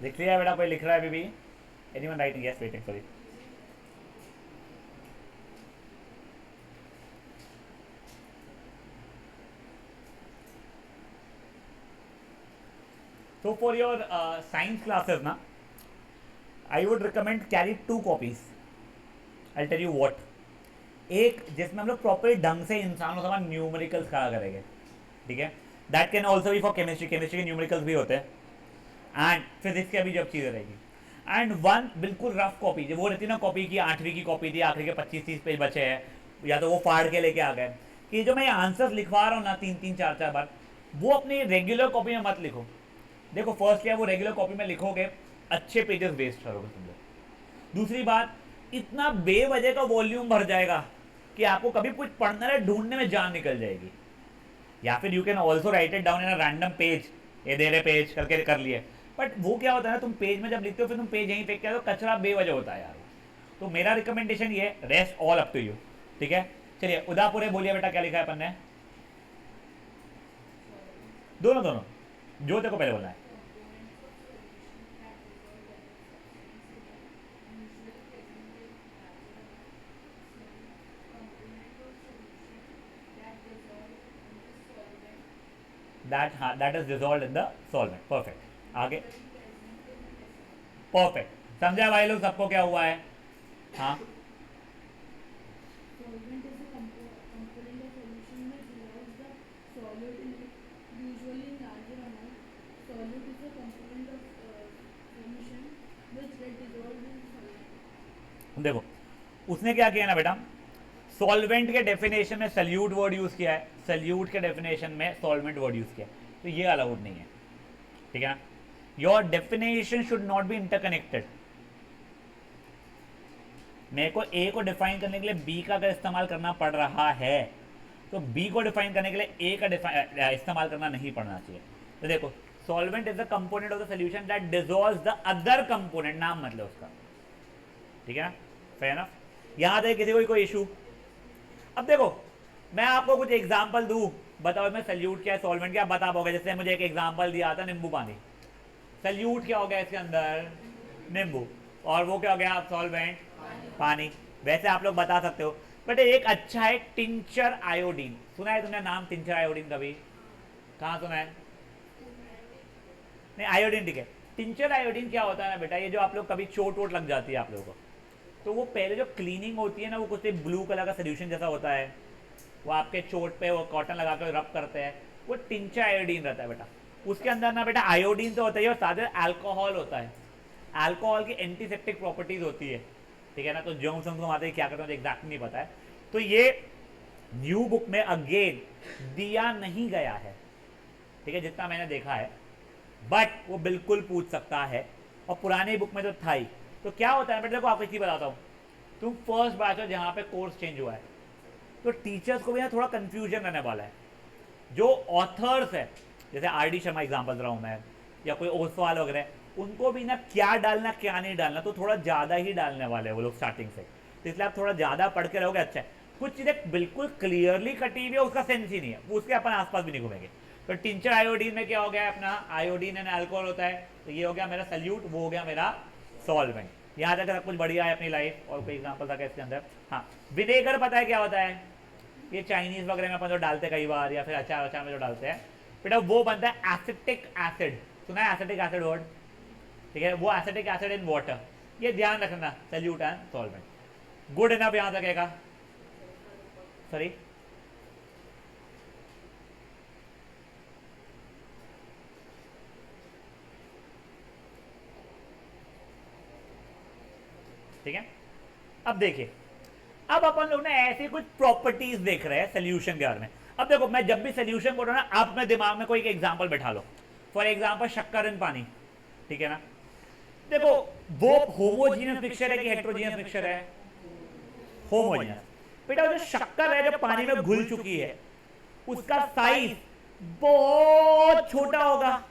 लिख लिया बेटा? कोई लिख रहा है अभी भी? Anyone writing? Yes, waiting for it. So for your science classes na, I would recommend carry 2 copies. I'll tell you what. एक जिसमें हम लोग प्रॉपर ढंग से इंसानों समान न्यूमेरिकल्स कहा करेंगे, ठीक है? That can also be for chemistry, chemistry के न्यूमेरिकल्स भी होते हैं, एंड फिजिक्स के भी जब चीज़ें रहेगी। एंड वन बिल्कुल रफ कॉपी, जो वो रहती है ना कॉपी की, 8वीं की कॉपी थी, आखिरी के 25-30 पेज बचे हैं, या तो वो फाड़ के लेके आ गए कि जो मैं आंसर्स लिखवा रहा हूँ ना 3-3 4-4 बार, वो अपनी रेगुलर कॉपी में मत लिखो। देखो फर्स्ट क्या, वो रेगुलर कॉपी में लिखोगे, अच्छे पेजेस वेस्ट करोगे तुम लोग। दूसरी बात, इतना बेवजह का वॉल्यूम भर जाएगा कि आपको कभी कुछ पढ़ना है ढूंढने में जान निकल जाएगी। या फिर you can also right it down in a random page, ये दे रहे पेज करके कर लिए, बट वो क्या होता है ना, तुम पेज में जब लिखते हो फिर तुम पेज यहीं फेंक के आओ, तो कचरा बेवजह होता है यार। तो मेरा रिकमेंडेशन ये, rest all up to you, ठीक है? चलिए उदापुर बोलिए बेटा, क्या लिखा है अपन ने? दोनों दोनों, जो देखो पहले बोलना है। that is dissolved in the solvent. Perfect, आगे। परफेक्ट, समझा भाई लोग सबको क्या हुआ है? हाँ, Solvent is a component of solution that dissolves the solute in it, usually in larger amount. Solute is a component of solution which get dissolved in solvent. देखो उसने क्या किया ना बेटा, सॉल्वेंट के डेफिनेशन में सल्यूट वर्ड यूज किया है, सल्यूट के डेफिनेशन में सॉल्वेंट वर्ड यूज किया है, तो ये अलाउड नहीं है, ठीक है ना? Your definition should not be interconnected. मेरे को ए को डिफाइन करने के लिए बी का अगर इस्तेमाल करना पड़ रहा है, तो बी को डिफाइन करने के लिए ए का इस्तेमाल करना नहीं पड़ना चाहिए। तो देखो, solvent is the component of the solution that dissolves the other component, नाम मतलब उसका, ठीक है ना? Fair enough. याद है किसी को कोई इशू? अब देखो मैं आपको कुछ एग्जांपल दूं, बताओ मैं सल्यूट क्या है, सॉल्वेंट क्या, बता पाओगे? जैसे मुझे एक एग्जांपल दिया था नींबू पानी, सल्यूट क्या हो गया इसके अंदर? नींबू, और वो क्या हो गया सॉल्वेंट? पानी। वैसे आप लोग बता सकते हो, बट एक अच्छा है टिंचर आयोडीन, सुना है तुमने नाम टिंचर आयोडीन कभी? कहाँ सुना है? नहीं, आयोडीन ठीक है, टिंचर आयोडीन क्या होता है ना बेटा, ये जो आप लोग कभी चोट वोट लग जाती है आप लोगों को, तो वो पहले जो क्लीनिंग होती है ना, वो कुछ ब्लू कलर का सोल्यूशन जैसा होता है, वो आपके चोट पे वो कॉटन लगा कर रब करते हैं, वो टिंचर आयोडीन रहता है बेटा। उसके अंदर ना बेटा आयोडीन तो होता है और साथ में अल्कोहल होता है। अल्कोहल की एंटीसेप्टिक प्रॉपर्टीज होती है, ठीक है ना। तो जर्म्स हमको आते हैं क्या करते हैं मुझे एग्जैक्ट नहीं पता है। तो ये न्यू बुक में अगेन दिया नहीं गया है, ठीक है, जितना मैंने देखा है, बट वो बिल्कुल पूछ सकता है, और पुरानी बुक में तो था ही। तो क्या होता है बेटा, देखो आपको एक चीज बताता हूँ, तुम फर्स्ट बैच हो जहाँ पे कोर्स चेंज हुआ है, तो टीचर्स को भी ना थोड़ा कंफ्यूजन रहने वाला है। जो ऑथर्स है, जैसे आर डी शर्मा एग्जाम्पल रहा हूँ मैं, या कोई ओसवाल वगैरह, उनको भी ना क्या डालना क्या नहीं डालना तो थोड़ा ज़्यादा ही डालने वाले हैं वो लोग स्टार्टिंग से। तो इसलिए आप थोड़ा ज़्यादा पढ़ के रहोगे, अच्छा है। कुछ चीज़ें बिल्कुल क्लियरली कटी हुई है, उसका सेंस ही नहीं है, उसके अपन आसपास भी नहीं घूमेंगे। तो टिंचर आयोडीन में क्या हो गया अपना, आयोडीन एंड अल्कोहल होता है, तो ये हो गया मेरा सल्यूट, वो हो गया मेरा सॉल्वेंट। यहाँ तक सब कुछ बढ़िया है अपनी लाइफ। और कोई एग्जाम्पल था क्या इसके अंदर? हाँ, विनेगर पता है क्या होता है, ये चाइनीज वगैरह में अपन जो डालते हैं कई बार, या फिर अचार अचार में जो डालते हैं बेटा, वो बनता है एसिटिक एसिड। सुना है एसिटिक एसिड वर्ड, ठीक है, वो एसिटिक एसिड इन वाटर, ये ध्यान रखना, solute and solvent. Good enough यहां तक है, सॉरी ठीक है। अब देखिए, अब अपन लोग ना ऐसी कुछ प्रॉपर्टीज देख रहे हैं सोल्यूशन के बारे में। अब देखो, मैं जब भी सोल्यूशन बोल रहा हूं ना, आप अपने दिमाग में कोई एक एग्जांपल बैठा लो। फॉर एग्जांपल शक्कर इन पानी, ठीक है ना। देखो, वो होमोजीनियस मिक्सचर है कि हेटेरोजीनियस मिक्सचर है? होमोजीनियस। बेटा जो शक्कर है जो पानी में घुल चुकी है, उसका साइज बहुत छोटा होगा,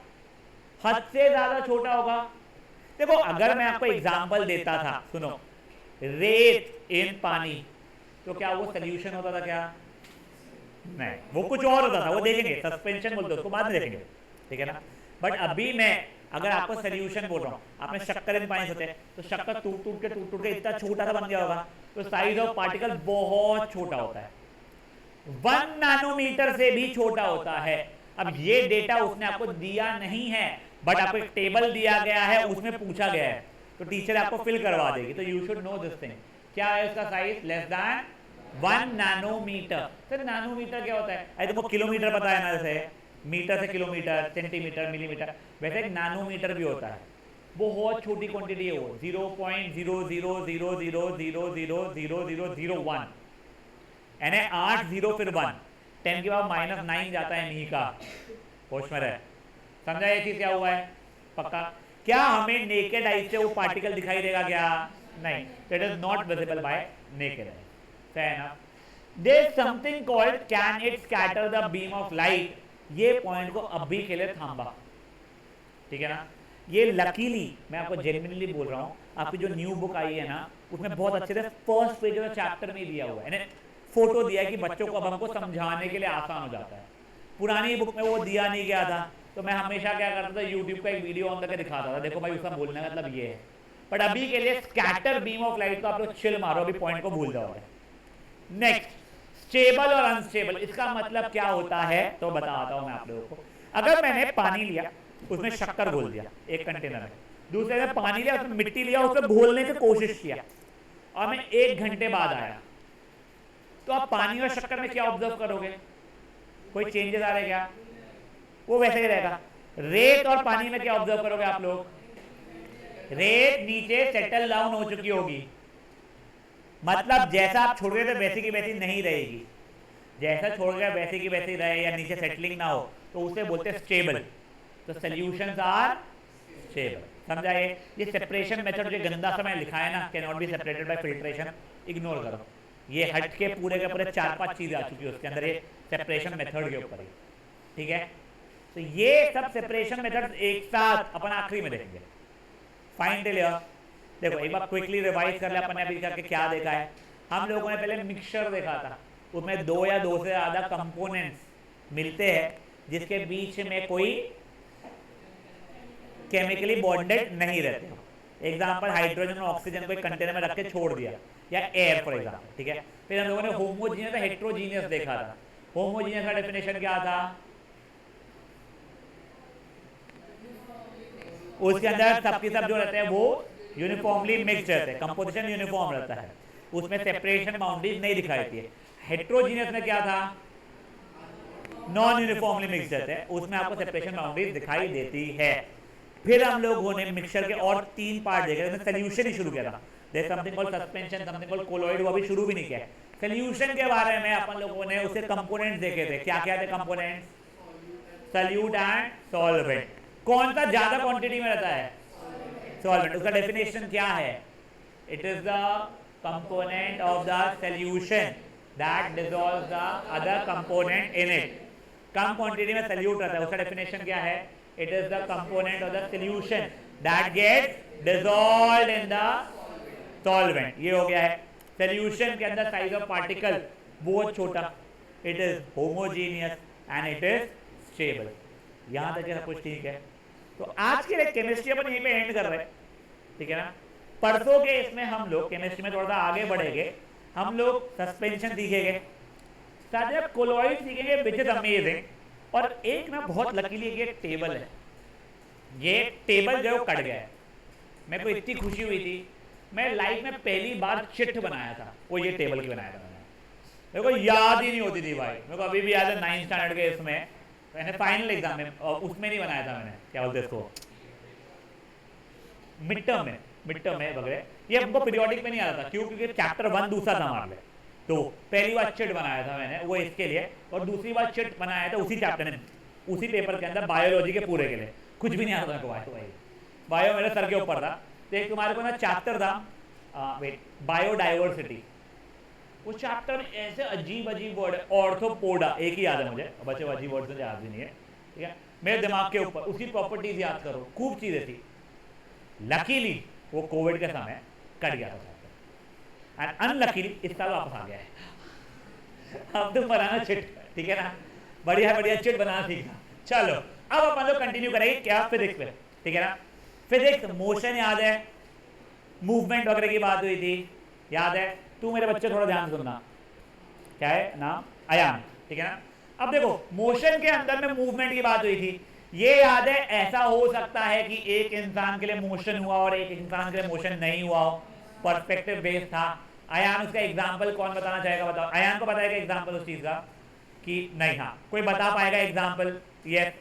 हद से ज्यादा छोटा होगा। देखो, अगर मैं आपको एग्जांपल देता था, सुनो, रेत इन पानी, तो क्या वो सोल्यूशन होता था क्या? नहीं, वो कुछ और होता था, वो देखेंगे, सस्पेंशन बोलते हैं उसको, बाद में देखेंगे, ठीक है ना। बट अभी मैं अगर आपको सोल्यूशन बोल रहा हूँ, आपने शक्कर इन पानी सोचे, तो शक्कर टूट टूट के इतना छोटा सा बन गया होगा, तो साइज ऑफ पार्टिकल बहुत छोटा होता है, 1 नैनोमीटर से भी छोटा होता है। अब ये डेटा उसने आपको दिया नहीं है, बट आपको एक टेबल दिया गया है, उसमें पूछा गया है, तो टीचर आपको फिल करवा देगी। तो you should know this thing. क्या है उसका साइज? Less than 1 nanometre. तो नैनोमीटर क्या होता है? अरे तुमको किलोमीटर पता है ना, जैसे मीटर से किलोमीटर, सेंटीमीटर, मिलीमीटर, वैसे एक नैनोमीटर भी होता है। बहुत छोटी क्वांटिटी है वो, 0.00000000001, यानी 8 0 फिर 1, 10 के बाद -9 जाता है नी का, होश में रहे। समझा ये चीज क्या हुआ है? पक्का? क्या हमें नेकेड आई से वो पार्टिकल दिखाई देगा क्या? नहीं, it is not visible bye naked eye. fair enough. There is something called can it scatter the beam of light। ये पॉइंट को अभी के लिए थांबा, ठीक है ना। ये लकीली मैं आपको जेन्युइनली बोल रहा हूँ, आपकी जो न्यू बुक आई है ना, उसमें बहुत अच्छे से फर्स्ट पेज और चैप्टर में दिया हुआ है, फोटो दिया है कि बच्चों को अब हमको समझाने के लिए आसान हो जाता है। पुरानी बुक में वो दिया नहीं गया था, तो मैं हमेशा क्या करता था, यूट्यूब का एक वीडियो ऑन करके दिखाता था, देखो भाई उसका बोलने का मतलब ये है। बट अभी के लिए स्कैटर बीम ऑफ लाइट को आप लोग चिल मारो, अभी पॉइंट को भूल जाओगे। नेक्स्ट, स्टेबल और अनस्टेबल, इसका मतलब क्या होता है तो बताता हूं मैं आप लोगों को। अगर मैंने पानी लिया, उसमें शक्कर घोल दिया एक कंटेनर में, दूसरे में पानी लिया, उसमें मिट्टी लिया, उसमें घोलने की कोशिश किया, और मैं 1 घंटे बाद आया, तो आप पानी और शक्कर में क्या ऑब्जर्व करोगे? कोई चेंजेस आ रहे क्या? वो वैसे ही रहेगा। रेत और पानी में क्या ऑब्जर्व करोगे आप लोग? रेत नीचे सेटल डाउन हो चुकी होगी, मतलब जैसा आप छोड़ गए थे वैसी की वैसी नहीं रहेगी, जैसा छोड़ गया वैसी की वैसी रहे, या नीचे सेटलिंग ना हो, तो उसे बोलते हैं स्टेबल। तो सॉल्यूशंस आर स्टेबल। समझा? ये सेपरेशन मेथड जो गंदा समय लिखा है ना, can not be separated by filtration, ignore करो। ये हट के पूरे 4-5 चीजें आ चुकी है उसके अंदर, ये सेपरेशन मेथड के ऊपर, ठीक है। तो ये सब सेपरेशन मेथड एक साथ अपन आखिरी में देखेंगे। Fine till here. देखो एक बार क्विकली रिवाइज कर ले अपन ने अभी करके क्या देखा है। हम लोगों ने पहले मिक्सचर देखा था, उसमें 2 या 2 से ज्यादा कंपोनेंट्स मिलते हैं जिसके बीच में कोई केमिकली बॉन्डेड नहीं रहते। एग्जांपल, हाइड्रोजन और ऑक्सीजन को एक कंटेनर में रख के छोड़ दिया, या एयर फॉर एग्जांपल, ठीक है। फिर हम लोगों ने होमोजीनियस और हेटेरोजीनियस देखा था। होमोजीनियस का डेफिनेशन क्या था? उसके अंदर सबके सब जो रहते हैं वो यूनिफॉर्मली मिक्स रहते हैं, कंपोजिशन यूनिफॉर्म रहता है, उसमें सेपरेशन बाउंड्रीज नहीं दिखाई देती है। हेट्रोजीनियस में क्या था, नॉन यूनिफॉर्मली मिक्स रहते हैं, उसमें आपको सेपरेशन बाउंड्रीज दिखाई देती है। फिर हम लोगों ने मिक्सचर के और 3 पार्ट देखे, सोल्यूशन ही शुरू किया था, there something called suspension, something called colloid, वो अभी शुरू भी नहीं किया। सोल्यूशन के बारे में अपन लोगों ने उसके कंपोनेंट्स देखे थे, क्या क्या थे कंपोनेंट्स, सॉल्यूट एंड सॉल्वेंट। कौन सा ज्यादा क्वांटिटी में रहता है, सॉल्वेंट। उसका डेफिनेशन क्या है, it is the component of the solution that dissolves the other component in it. कम क्वांटिटी में सॉल्यूट रहता है, उसका डेफिनेशन क्या है, it is the component of the solution that gets dissolved in the solvent. ये हो गया है। सॉल्यूशन के अंदर साइज ऑफ पार्टिकल बहुत छोटा, it is homogeneous and it is stable. यहां तक सब कुछ ठीक है। तो आज के लिए केमिस्ट्री अपन यहीं पे एंड कर रहे हैं, ठीक है ना। परसों के इसमें हम लोग केमिस्ट्री में थोड़ा सा आगे बढ़ेंगे, हम लोग सस्पेंशन सीखेंगे, साथ ही कोलॉइड सीखेंगे विच इज अमेजिंग। और एक ना बहुत लकीली एक टेबल है, ये टेबल जो कट गया है, मेरे को इतनी खुशी हुई थी, मैं लाइफ में पहली बार चिट बनाया था, वो ये टेबल की बनाया था मैंने, मेरे को याद ही नहीं होती थी भाई, मेरे को अभी भी याद है 9th स्टैंडर्ड के इसमें मैंने फाइनल एग्जाम में उसमें नहीं बनाया था मैंने, क्या बोलते इसको, मिड टर्म में वगैरह, ये हमको पीरियोडिक में नहीं आता था, क्यों, क्योंकि चैप्टर 1 दूसरा था हमारे लिए। तो पहली बार चिट बनाया था मैंने वो इसके लिए, और दूसरी बार चिट बनाया था उसी चैप्टर में, उसी पेपर के अंदर बायोलॉजी के पूरे के लिए, कुछ भी नहीं आता था बायो मेरे सर के ऊपर था। तो एक तुम्हारे को ना चैप्टर था बायोडाइवर्सिटी, उस चैप्टर में ऐसे अजीब अजीब वर्ड है, ऑर्थोपोडा एक ही याद है मुझे, बच्चे अजीब वर्ड से याद भी नहीं है, ठीक है, मेरे दिमाग के ऊपर उसकी प्रॉपर्टीज याद करो, खूब चीजें थी। लकीली वो कोविड के समय कट गया था चैप्टर, एंड अनलकीली इस साल वापस आ गया है। अब तुम बनाना चिट, ठीक है ना, बढ़िया बढ़िया चिट बनाना सीखना। चलो अब अपन लोग कंटिन्यू करेंगे क्या, फिजिक्स पे, ठीक है ना। फिजिक्स, मोशन याद है, मूवमेंट वगैरह की बात हुई थी, याद है। तू मेरे बच्चे थोड़ा ध्यान से सुनना, क्या है नाम, अयान, ठीक है ना। अब देखो मोशन के अंदर में मूवमेंट की बात हुई थी, ये याद है, ऐसा हो सकता है कि एक इंसान के लिए मोशन हुआ और एक इंसान के लिए मोशन नहीं हुआ हो, पर्सपेक्टिव बेस था। अयान उसका एग्जाम्पल कौन बताना चाहेगा, बताओ, अयान को बताएगा एग्जाम्पल उस चीज का कि नहीं, हाँ कोई बता पाएगा एग्जाम्पल, ये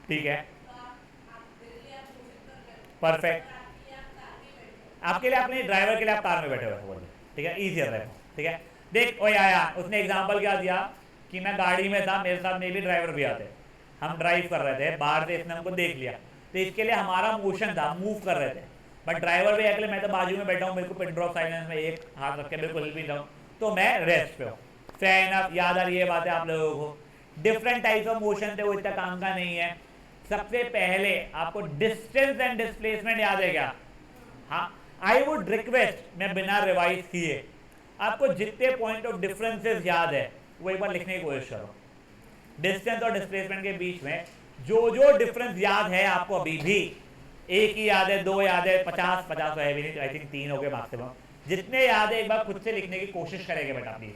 ठीक है, परफेक्ट, आपके लिए, अपने ड्राइवर के लिए आप कार में बैठे हुए, ठीक है, इजी है, ठीक है। देख ओ आया, उसने एग्जांपल क्या दिया कि मैं गाड़ी में था, मेरे साथ में भी ड्राइवर भी आते, हम ड्राइव कर रहे थे, बाहर से इसने हमको देख लिया, तो इसके लिए हमारा मोशन था, मूव कर रहे थे, बट ड्राइवर भी अगले, मैं तो बाजू में बैठा हूँ, मेरे को पिन ड्रॉप साइलेंस में एक हाथ रख के बिल्कुल हिल भी जाऊँ, तो मैं रेस्ट पे हूँ। फेयर इनफ, याद आ रही है बातें आप लोगों को। डिफरेंट टाइप्स ऑफ मोशन थे, वो इतना काम का नहीं है। सबसे पहले आपको डिस्टेंस एंड डिस्प्लेसमेंट याद है क्या, हाँ, आई वुड रिक्वेस्ट, मैं बिना रिवाइज किए आपको जितने पॉइंट ऑफ डिफरेंसेस याद है वो एक बार लिखने की कोशिश करो। डिस्टेंस और डिस्प्लेसमेंट के बीच में जो जो डिफरेंस याद है आपको, अभी भी एक ही याद है, 2 याद है, 50 है भी नहीं, आई थिंक 3 हो गए मैक्सिमम, जितने याद है एक बार खुद से लिखने की कोशिश करेंगे बेटा please.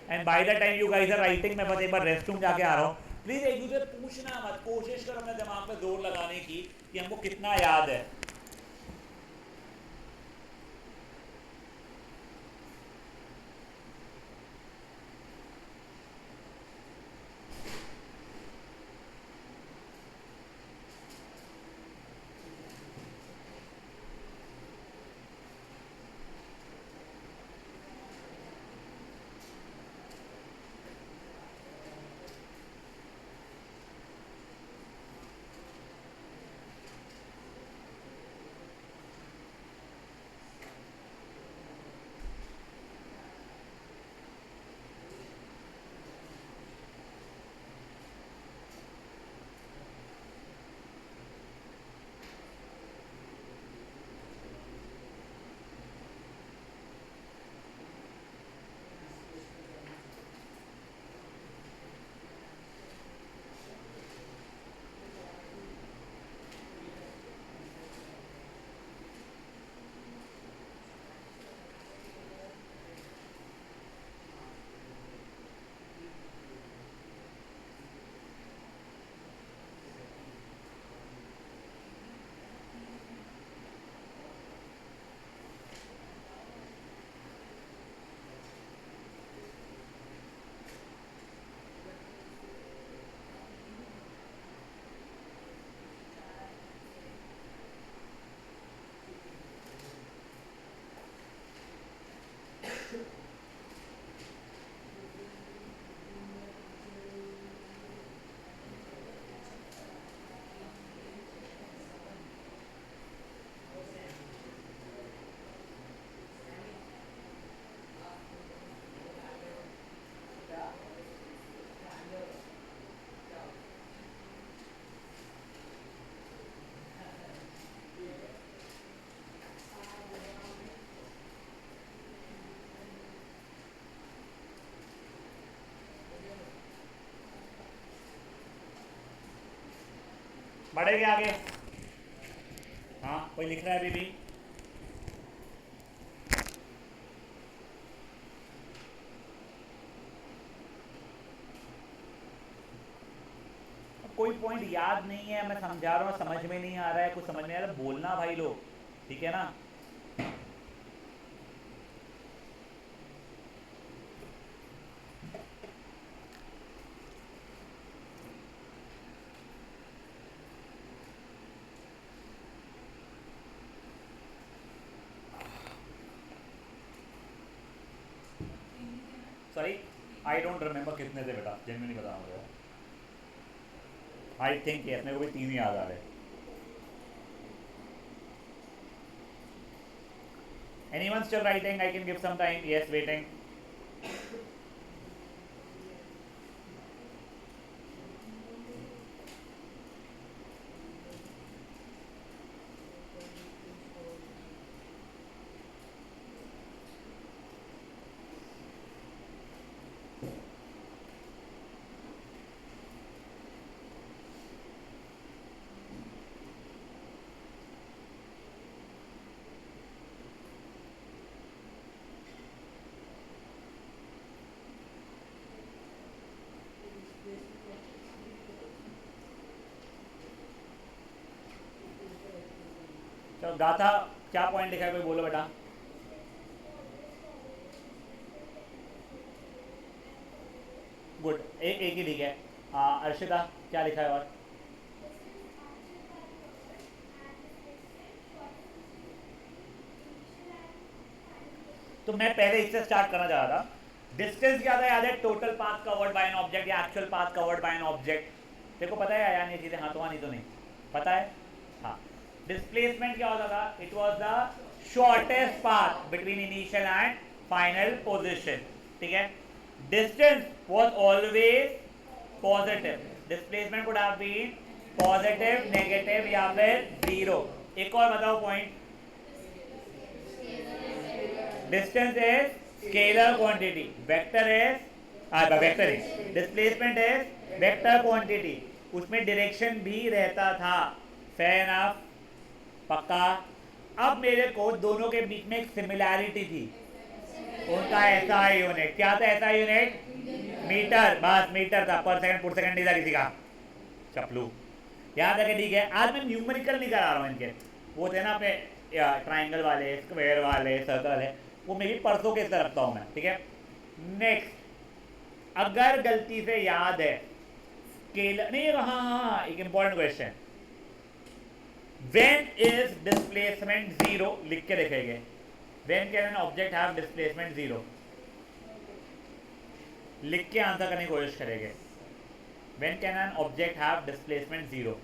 And by the time you guys are writing, मैं बस एक बार रेस्ट रूम जाके आ रहा हूँ, प्लीज एक दूसरे पूछना मत, कोशिश करो अपने दिमाग पे जोर लगाने की कि हमको कितना याद है। बढ़ेंगे आगे। हाँ, कोई लिख रहा है अभी भी? कोई पॉइंट याद नहीं है, मैं समझा रहा हूँ, समझ में नहीं आ रहा है, कुछ समझ नहीं आ रहा, बोलना भाई लोग, ठीक है ना? सॉरी, आई डोंट रिमेम्बर कितने थे बेटा, जेन्युइनली बता मुझे। आई थिंक यस, मेरे को भी 3 ही याद आ रहे। Anyone still writing? I can give some time. Yes, waiting. चलो गाथा क्या पॉइंट लिखा है, कोई बोलो बेटा। गुड, एक ही ठीक है। अर्शिता क्या लिखा है और? तो मैं पहले इससे स्टार्ट करना चाह रहा था। डिस्टेंस क्या था याद है? Total path covered by an object या actual path covered by an object. देखो पता है या नहीं चीजें? हाँ तो हाँ, नहीं तो नहीं पता है। हाँ, डिस्प्लेसमेंट क्या होता था? It was the shortest path between initial and final position, ठीक है। Distance was always positive, displacement could have been positive, negative या फिर जीरो। एक और बताओ point. Distance is scalar quantity, vector is displacement is vector quantity, उसमें direction भी रहता था। फेयर एनफ, पक्का। अब मेरे को दोनों के बीच में एक सिमिलैरिटी थी, उनका ऐसा यूनिट क्या था? ऐसा यूनिट मीटर, बस मीटर था, पर सेकंड फुट सेकंड नहीं था किसी का, चपलू। याद रखे, ठीक है। आज मैं न्यूमेरिकल नहीं करा रहा हूँ इनके, वो थे ना अपने ट्राइंगल वाले, स्क्वायर वाले, सर्कल है, वो मेरी परसों के तरफ रखता हूँ मैं, ठीक है। नेक्स्ट, अगर गलती से याद है स्केलर नहीं, हाँ एक important question, when is displacement zero, लिख के देखेंगे। When can an object have displacement zero, लिख के आंसर करने की कोशिश करेंगे। When can an object have displacement zero?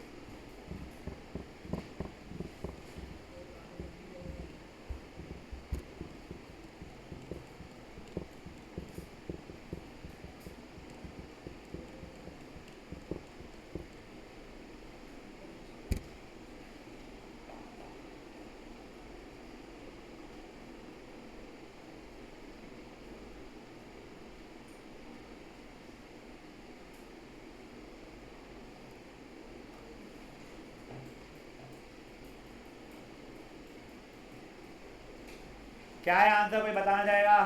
क्या है आंसर, कोई बताना चाहेगा?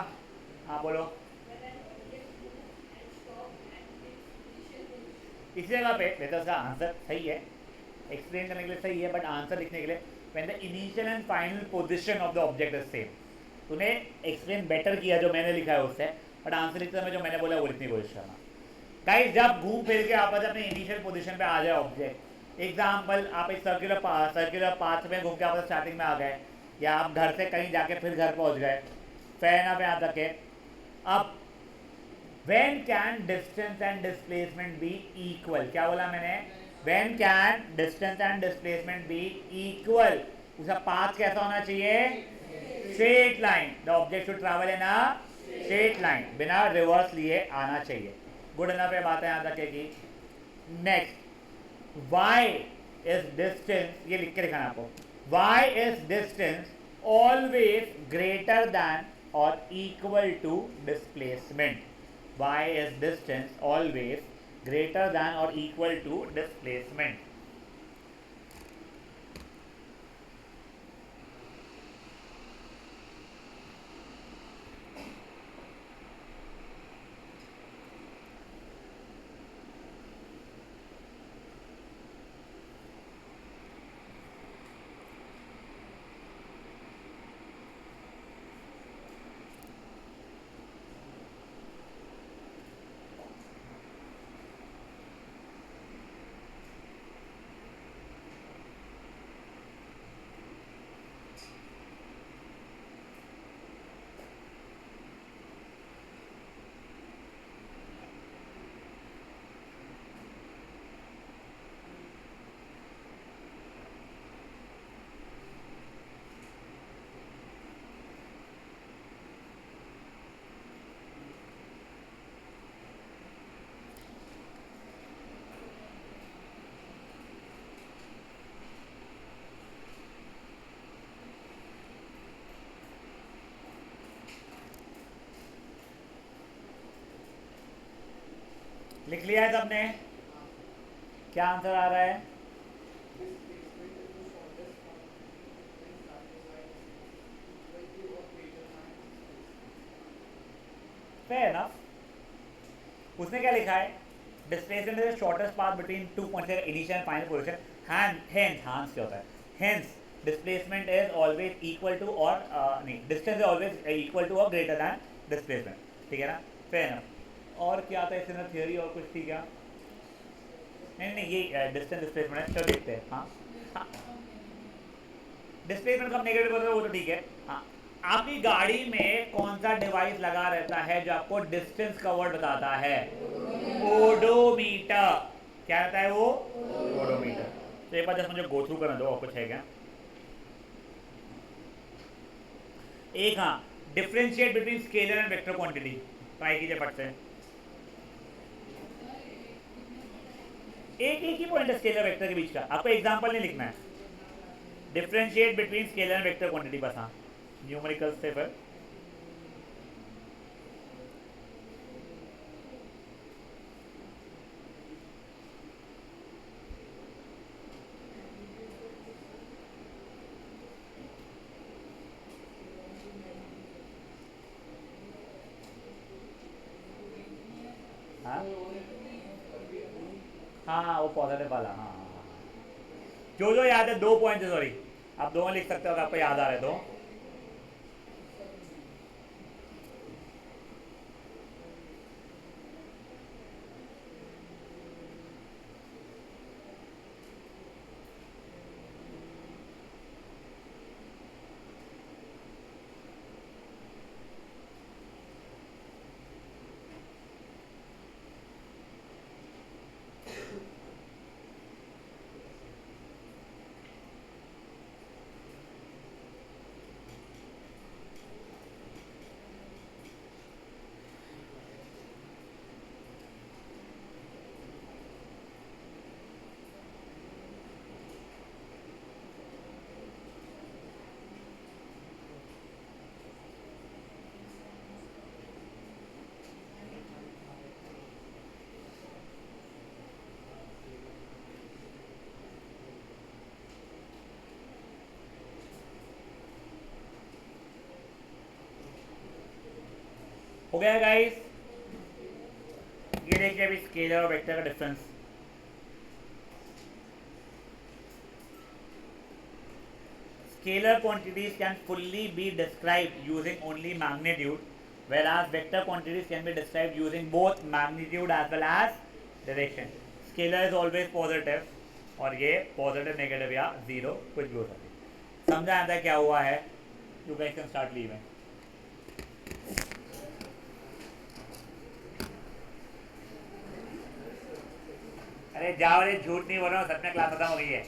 हाँ बोलो। इस जगह पे वैसे उसका आंसर सही है, एक्सप्लेन करने के लिए सही है, बट आंसर लिखने के लिए when the initial and final position of the object is same, तूने एक्सप्लेन बेटर किया जो मैंने लिखा है उससे, बट आंसर लिखते समय जो मैंने बोला वो लिखने की कोशिश करना। गाइस, जब घूम फिर के आप अपने इनिशियल पोजीशन पे आ जाए ऑब्जेक्ट, एग्जाम्पल आप एक सर्कुलर पाथ में घूम के आप स्टार्टिंग में आ गए, या आप घर से कहीं जाके फिर घर पहुंच गए, फैन आप यहाँ तक है। अब when can distance and displacement be equal? क्या बोला मैंने? when can distance and displacement be equal? उसका पाथ कैसा होना चाहिए? straight line. the object should travel in a straight line, बिना रिवर्स लिए आना चाहिए। गुड इनफ है बात है यहाँ तक की। नेक्स्ट, y is distance, ये लिख के दिखाना आपको, y is distance always greater than or equal to displacement. Y is distance always greater than or equal to displacement. लिख लिया है सबने? क्या आंसर आ रहा है? फेयर ना। उसने क्या लिखा है? Displacement is the shortest path between two points initial and final position. Hence क्या होता है? Hence displacement is always equal to और नहीं, distance is always equal to और ग्रेटर दैन डिस्प्लेसमेंट। ठीक है ना? फेयर ना। और क्या था इसमें थियोरी? और कुछ थी क्या? नहीं नहीं, ये डिस्टेंस डिस्प्लेसमेंट है। चलो देखते हैं। हाँ हाँ, डिस्प्लेसमेंट का नेगेटिव होता है वो तो ठीक है। हाँ, आपकी गाड़ी में कौन सा डिवाइस लगा रहता है जो आपको डिस्टेंस कवर्ड बताता है? ओडोमीटर। क्या रहता है वो? ओडोमीटर। तो एक बार जस्ट मुझे गो थ्रू करने दो, और कुछ है क्या? एक, हाँ, differentiate between scalar and vector quantity. Try कीजिए फट से। एक ही पॉइंट है स्केलर वेक्टर के बीच का, आपको एग्जांपल नहीं लिखना है। Differentiate between scalar and vector quantity बस। हाँ, न्यूमेरिकल से फिर हाँ हाँ, वो पॉजिटिव वाला। हाँ हाँ हाँ। जो याद है, 2 पॉइंट है, सॉरी, आप दोनों लिख सकते हो अगर आपको याद आ रहे तो। हो गया गाइस? ये देखिए अभी स्केलर और वेक्टर का difference. Scalar quantities can fully be described using only magnitude, whereas vector quantities can be described using both magnitude as well as direction. Scalar is always positive, और ये पॉजिटिव, नेगेटिव या zero कुछ भी हो सकती है। समझा आता है क्या हुआ है? You guys can start leaving. अरे जाओ रे, झूठ नहीं बोल रहा हूँ, सच में क्लास खत्म हो गई है।